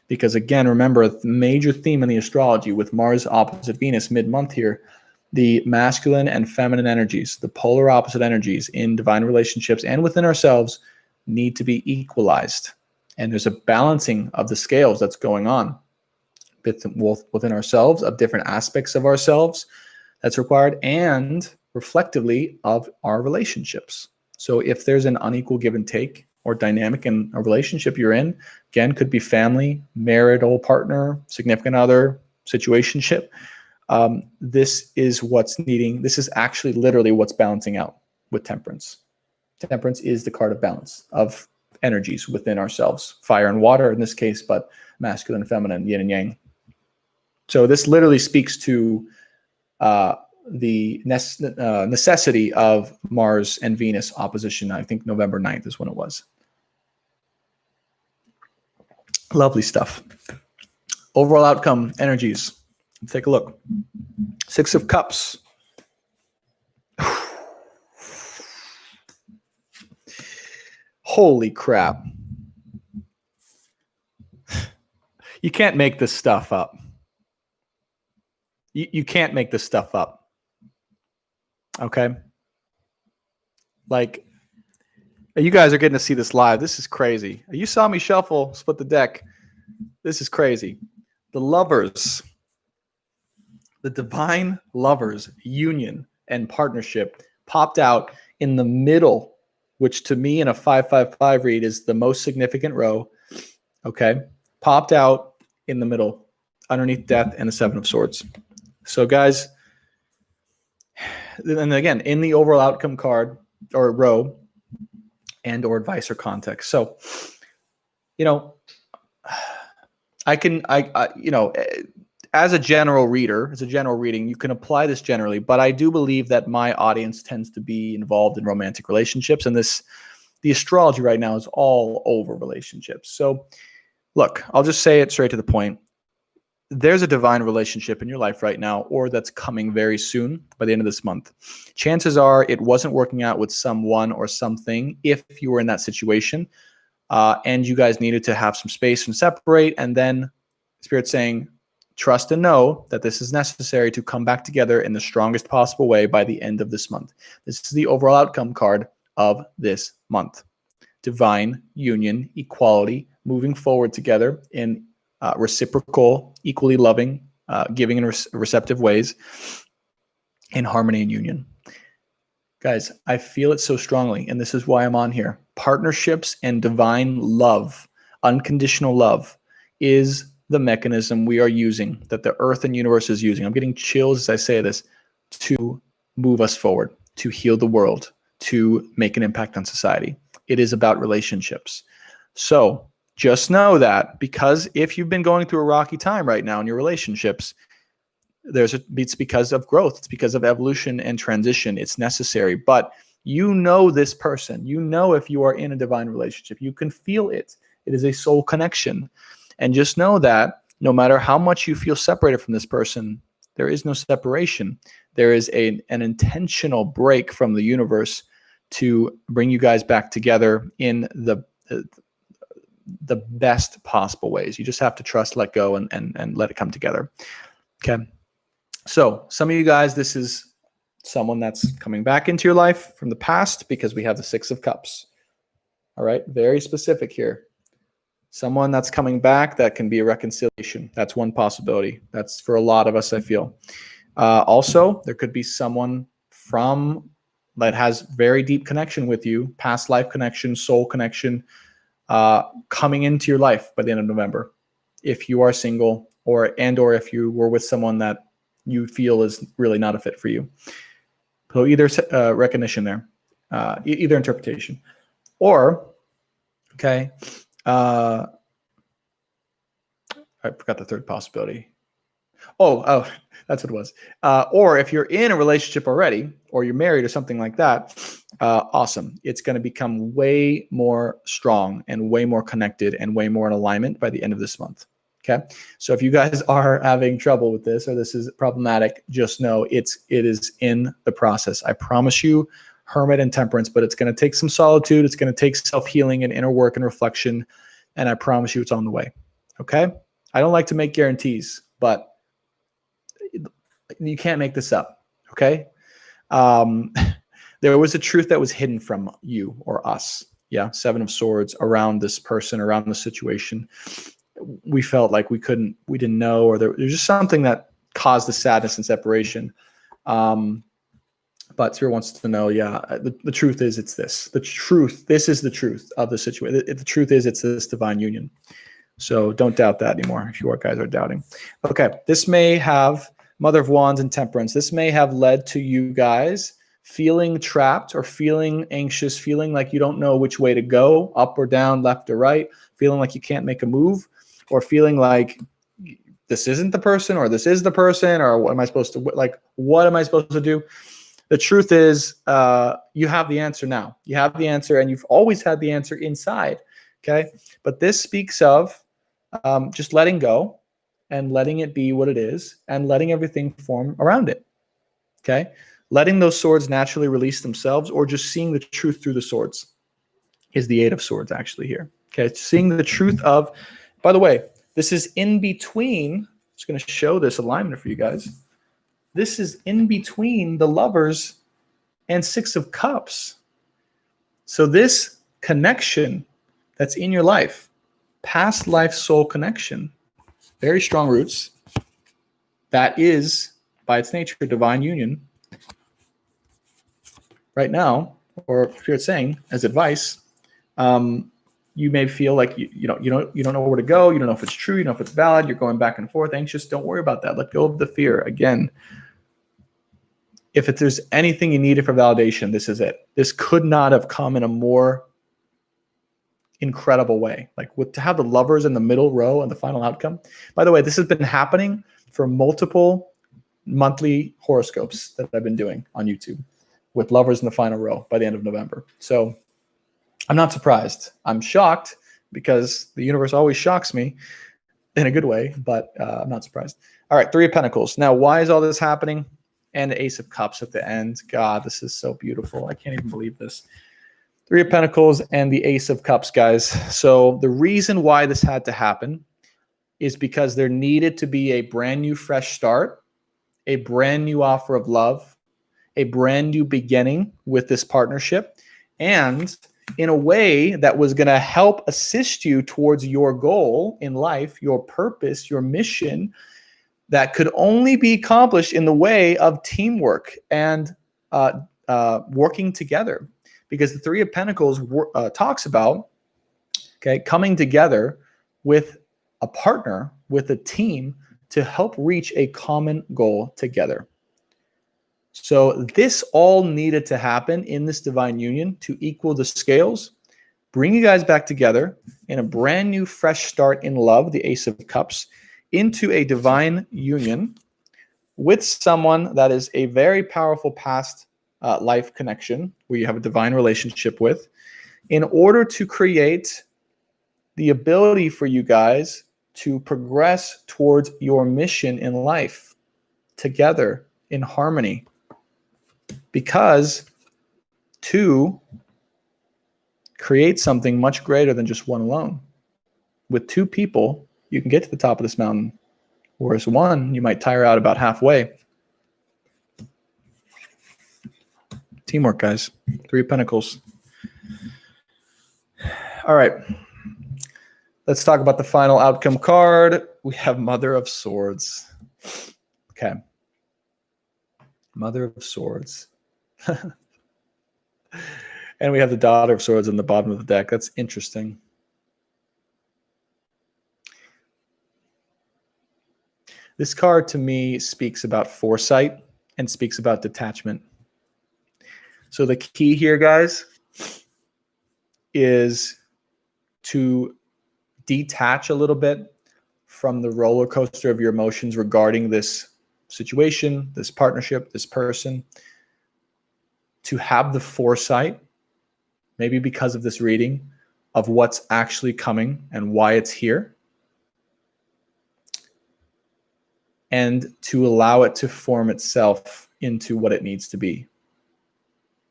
Because again, remember, the major theme in the astrology with Mars opposite Venus mid-month here, the masculine and feminine energies, the polar opposite energies in divine relationships and within ourselves need to be equalized. And there's a balancing of the scales that's going on both within ourselves, of different aspects of ourselves that's required, and reflectively of our relationships. So if there's an unequal give and take or dynamic in a relationship you're in. Again, could be family, marital partner, significant other, situationship. This is what's needing. This is actually literally what's balancing out with temperance. Temperance is the card of balance of energies within ourselves, fire and water in this case, but masculine and feminine, yin and yang. So this literally speaks to the necessity of Mars and Venus opposition. I think November 9th is when it was. Lovely stuff. Overall outcome, energies. Let's take a look. Six of Cups. Holy crap. You can't make this stuff up. You can't make this stuff up. Okay? Like, you guys are getting to see this live. This is crazy. You saw me shuffle, split the deck. This is crazy. The lovers, the divine lovers, union and partnership popped out in the middle, which to me in a 5-5-5 read is the most significant row. Okay? Popped out in the middle, underneath Death and the Seven of Swords. So guys, and again, in the overall outcome card or row and or advice or context. So, you know, I you know, as a general reader, as a general reading, you can apply this generally, but I do believe that my audience tends to be involved in romantic relationships, and the astrology right now is all over relationships. So look, I'll just say it straight to the point. There's a divine relationship in your life right now, or that's coming very soon by the end of this month. Chances are it wasn't working out with someone or something if you were in that situation, and you guys needed to have some space and separate, and then Spirit's saying, trust and know that this is necessary to come back together in the strongest possible way by the end of this month. This is the overall outcome card of this month. Divine union, equality, moving forward together in reciprocal, equally loving, giving and receptive ways, in harmony and union. Guys, I feel it so strongly, and this is why I'm on here. Partnerships and divine love, unconditional love, is the mechanism we are using, that the earth and universe is using. I'm getting chills as I say this, to move us forward, to heal the world, to make an impact on society. It is about relationships. So just know that, because if you've been going through a rocky time right now in your relationships, it's because of growth. It's because of evolution and transition. It's necessary. But you know this person. You know if you are in a divine relationship. You can feel it. It is a soul connection. And just know that no matter how much you feel separated from this person, there is no separation. There is an intentional break from the universe to bring you guys back together in the best possible ways. You just have to trust, let go, and let it come together. Okay. So some of you guys, this is someone that's coming back into your life from the past, because we have the Six of Cups. All right. Very specific here. Someone that's coming back, that can be a reconciliation. That's one possibility. That's for a lot of us, I feel. Also, there could be someone that has very deep connection with you, past life connection, soul connection, coming into your life by the end of November. If you are single, or if you were with someone that you feel is really not a fit for you. So either recognition there, either interpretation, or, okay, I forgot the third possibility. Oh, that's what it was. Or if you're in a relationship already, or you're married or something like that, awesome. It's going to become way more strong and way more connected and way more in alignment by the end of this month. Okay. So if you guys are having trouble with this, or this is problematic, just know it is in the process. I promise you, Hermit and Temperance, but it's going to take some solitude. It's going to take self-healing and inner work and reflection. And I promise you it's on the way. Okay. I don't like to make guarantees, but you can't make this up. Okay. There was a truth that was hidden from you or us. Yeah. Seven of Swords around this person, around the situation. We felt like we didn't know, or there's just something that caused the sadness and separation. But Spirit wants to know, the truth is it's this. This is the truth of the situation. The truth is it's this divine union. So don't doubt that anymore if you guys are doubting. Okay, this may have Mother of Wands and Temperance. This may have led to you guys feeling trapped or feeling anxious, feeling like you don't know which way to go, up or down, left or right, feeling like you can't make a move, or feeling like this isn't the person or this is the person, or what am I supposed to do? The truth is you have the answer now. You have the answer, and you've always had the answer inside, okay? But this speaks of just letting go and letting it be what it is and letting everything form around it, okay? Letting those swords naturally release themselves, or just seeing the truth through the swords is the Eight of Swords actually here, okay? Seeing the truth of, by the way, this is in between, I'm just going to show this alignment for you guys. This is in between the Lovers and Six of Cups. So this connection that's in your life, past life soul connection, very strong roots, that is, by its nature, divine union. Right now, or Spirit's saying as advice, you may feel like you don't know where to go. You don't know if it's true. You don't know if it's valid. You're going back and forth, anxious. Don't worry about that. Let go of the fear. Again, if there's anything you needed for validation, this is it. This could not have come in a more incredible way. Like to have the Lovers in the middle row and the final outcome. By the way, this has been happening for multiple monthly horoscopes that I've been doing on YouTube, with Lovers in the final row by the end of November. So I'm not surprised. I'm shocked, because the universe always shocks me in a good way, but I'm not surprised. All right, Three of Pentacles. Now, why is all this happening? And the Ace of Cups at the end. God, this is so beautiful. I can't even believe this. Three of Pentacles and the Ace of Cups, guys. So the reason why this had to happen is because there needed to be a brand new fresh start, a brand new offer of love, a brand new beginning with this partnership, and in a way that was going to help assist you towards your goal in life, your purpose, your mission, that could only be accomplished in the way of teamwork and working together. Because the Three of Pentacles talks about, okay, coming together with a partner, with a team, to help reach a common goal together. So this all needed to happen in this divine union to equal the scales, bring you guys back together in a brand new fresh start in love, the Ace of Cups, into a divine union with someone that is a very powerful past life connection where you have a divine relationship with, in order to create the ability for you guys to progress towards your mission in life together in harmony. Because two create something much greater than just one alone. With two people, you can get to the top of this mountain, whereas one, you might tire out about halfway. Teamwork, guys. Three of Pentacles. All right. Let's talk about the final outcome card. We have Mother of Swords. Okay. Mother of Swords. And we have the Daughter of Swords in the bottom of the deck. That's interesting. This card to me speaks about foresight and speaks about detachment. So the key here, guys, is to detach a little bit from the roller coaster of your emotions regarding this situation, this partnership, this person, to have the foresight, maybe because of this reading, of what's actually coming and why it's here, and to allow it to form itself into what it needs to be,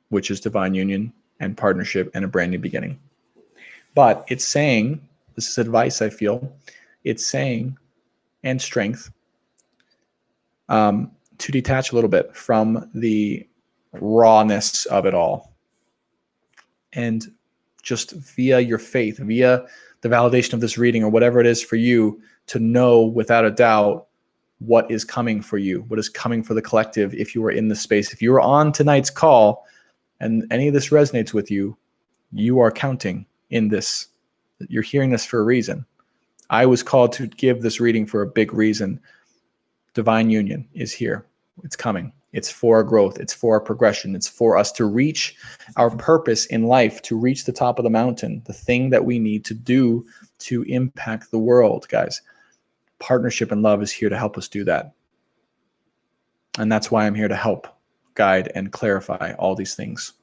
which is divine union and partnership and a brand new beginning. But it's saying, this is advice I feel, it's saying, and strength, to detach a little bit from the rawness of it all. And just via your faith, via the validation of this reading or whatever it is for you, to know without a doubt what is coming for you, what is coming for the collective if you are in the space. If you are on tonight's call and any of this resonates with you, you are counting in this. You're hearing this for a reason. I was called to give this reading for a big reason. Divine union is here. It's coming. It's for our growth. It's for our progression. It's for us to reach our purpose in life, to reach the top of the mountain, the thing that we need to do to impact the world, guys. Partnership and love is here to help us do that. And that's why I'm here to help, guide, and clarify all these things.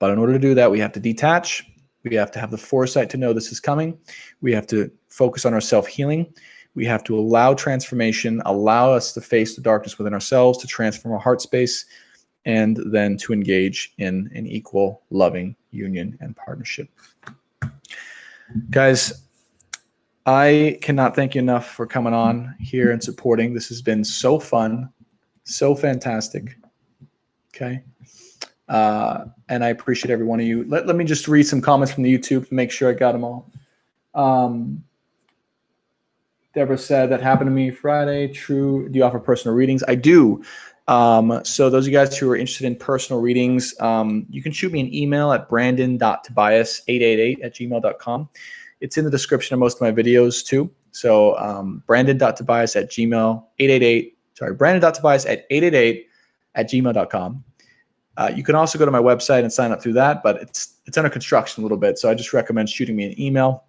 But in order to do that, we have to detach. We have to have the foresight to know this is coming. We have to focus on our self-healing. We have to allow transformation, allow us to face the darkness within ourselves, to transform our heart space, and then to engage in an equal, loving union and partnership. Guys, I cannot thank you enough for coming on here and supporting. This has been so fun, so fantastic. Okay. And I appreciate every one of you. Let me just read some comments from the YouTube to make sure I got them all. Deborah said, that happened to me Friday. True. Do you offer personal readings? I do. So those of you guys who are interested in personal readings, you can shoot me an email at brandon.tobias888@gmail.com. It's in the description of most of my videos too. So brandon.tobias@888@gmail.com. You can also go to my website and sign up through that, but it's under construction a little bit. So I just recommend shooting me an email.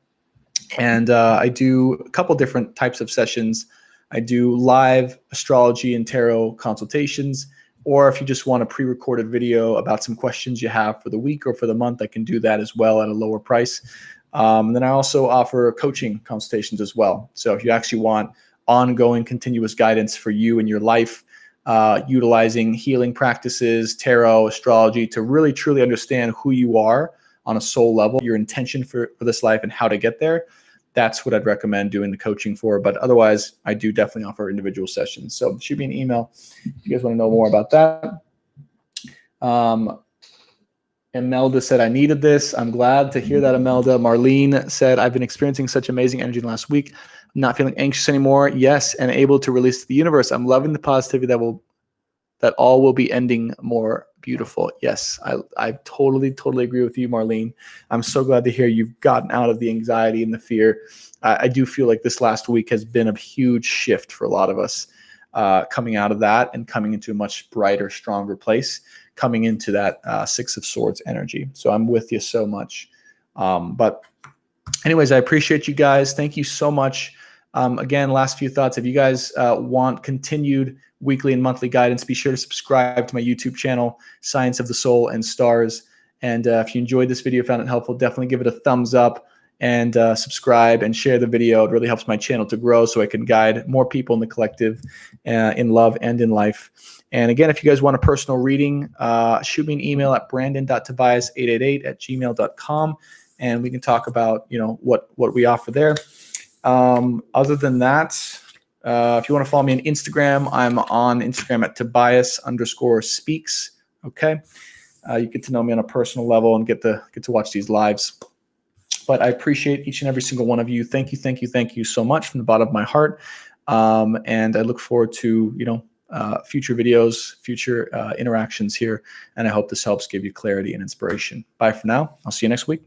And I do a couple different types of sessions. I do live astrology and tarot consultations, or if you just want a pre-recorded video about some questions you have for the week or for the month, I can do that as well at a lower price. And then I also offer coaching consultations as well. So if you actually want ongoing continuous guidance for you in your life, utilizing healing practices, tarot, astrology to really truly understand who you are on a soul level, your intention for this life and how to get there, that's what I'd recommend doing the coaching for. But otherwise, I do definitely offer individual sessions. So shoot me an email if you guys want to know more about that. Imelda said, I needed this. I'm glad to hear that, Imelda. Marlene said, I've been experiencing such amazing energy in the last week. I'm not feeling anxious anymore. Yes, and able to release to the universe. I'm loving the positivity that all will be ending more beautiful. Yes, I totally agree with you, Marlene. I'm so glad to hear you've gotten out of the anxiety and the fear. I do feel like this last week has been a huge shift for a lot of us, coming out of that and coming into a much brighter, stronger place, coming into that Six of Swords energy. So I'm with you so much. But anyways, I appreciate you guys. Thank you so much. Again, last few thoughts. If you guys want continued weekly and monthly guidance, be sure to subscribe to my YouTube channel, Science of the Soul and Stars. And if you enjoyed this video, found it helpful, definitely give it a thumbs up and subscribe and share the video. It really helps my channel to grow so I can guide more people in the collective, in love and in life. And again, if you guys want a personal reading, shoot me an email at brandon.tobias888@gmail.com, and we can talk about, what we offer there. Other than that, if you want to follow me on Instagram, I'm on Instagram at Tobias_speaks. Okay. You get to know me on a personal level and get to watch these lives. But I appreciate each and every single one of you. Thank you so much from the bottom of my heart. And I look forward to, future videos, future interactions here. And I hope this helps give you clarity and inspiration. Bye for now. I'll see you next week.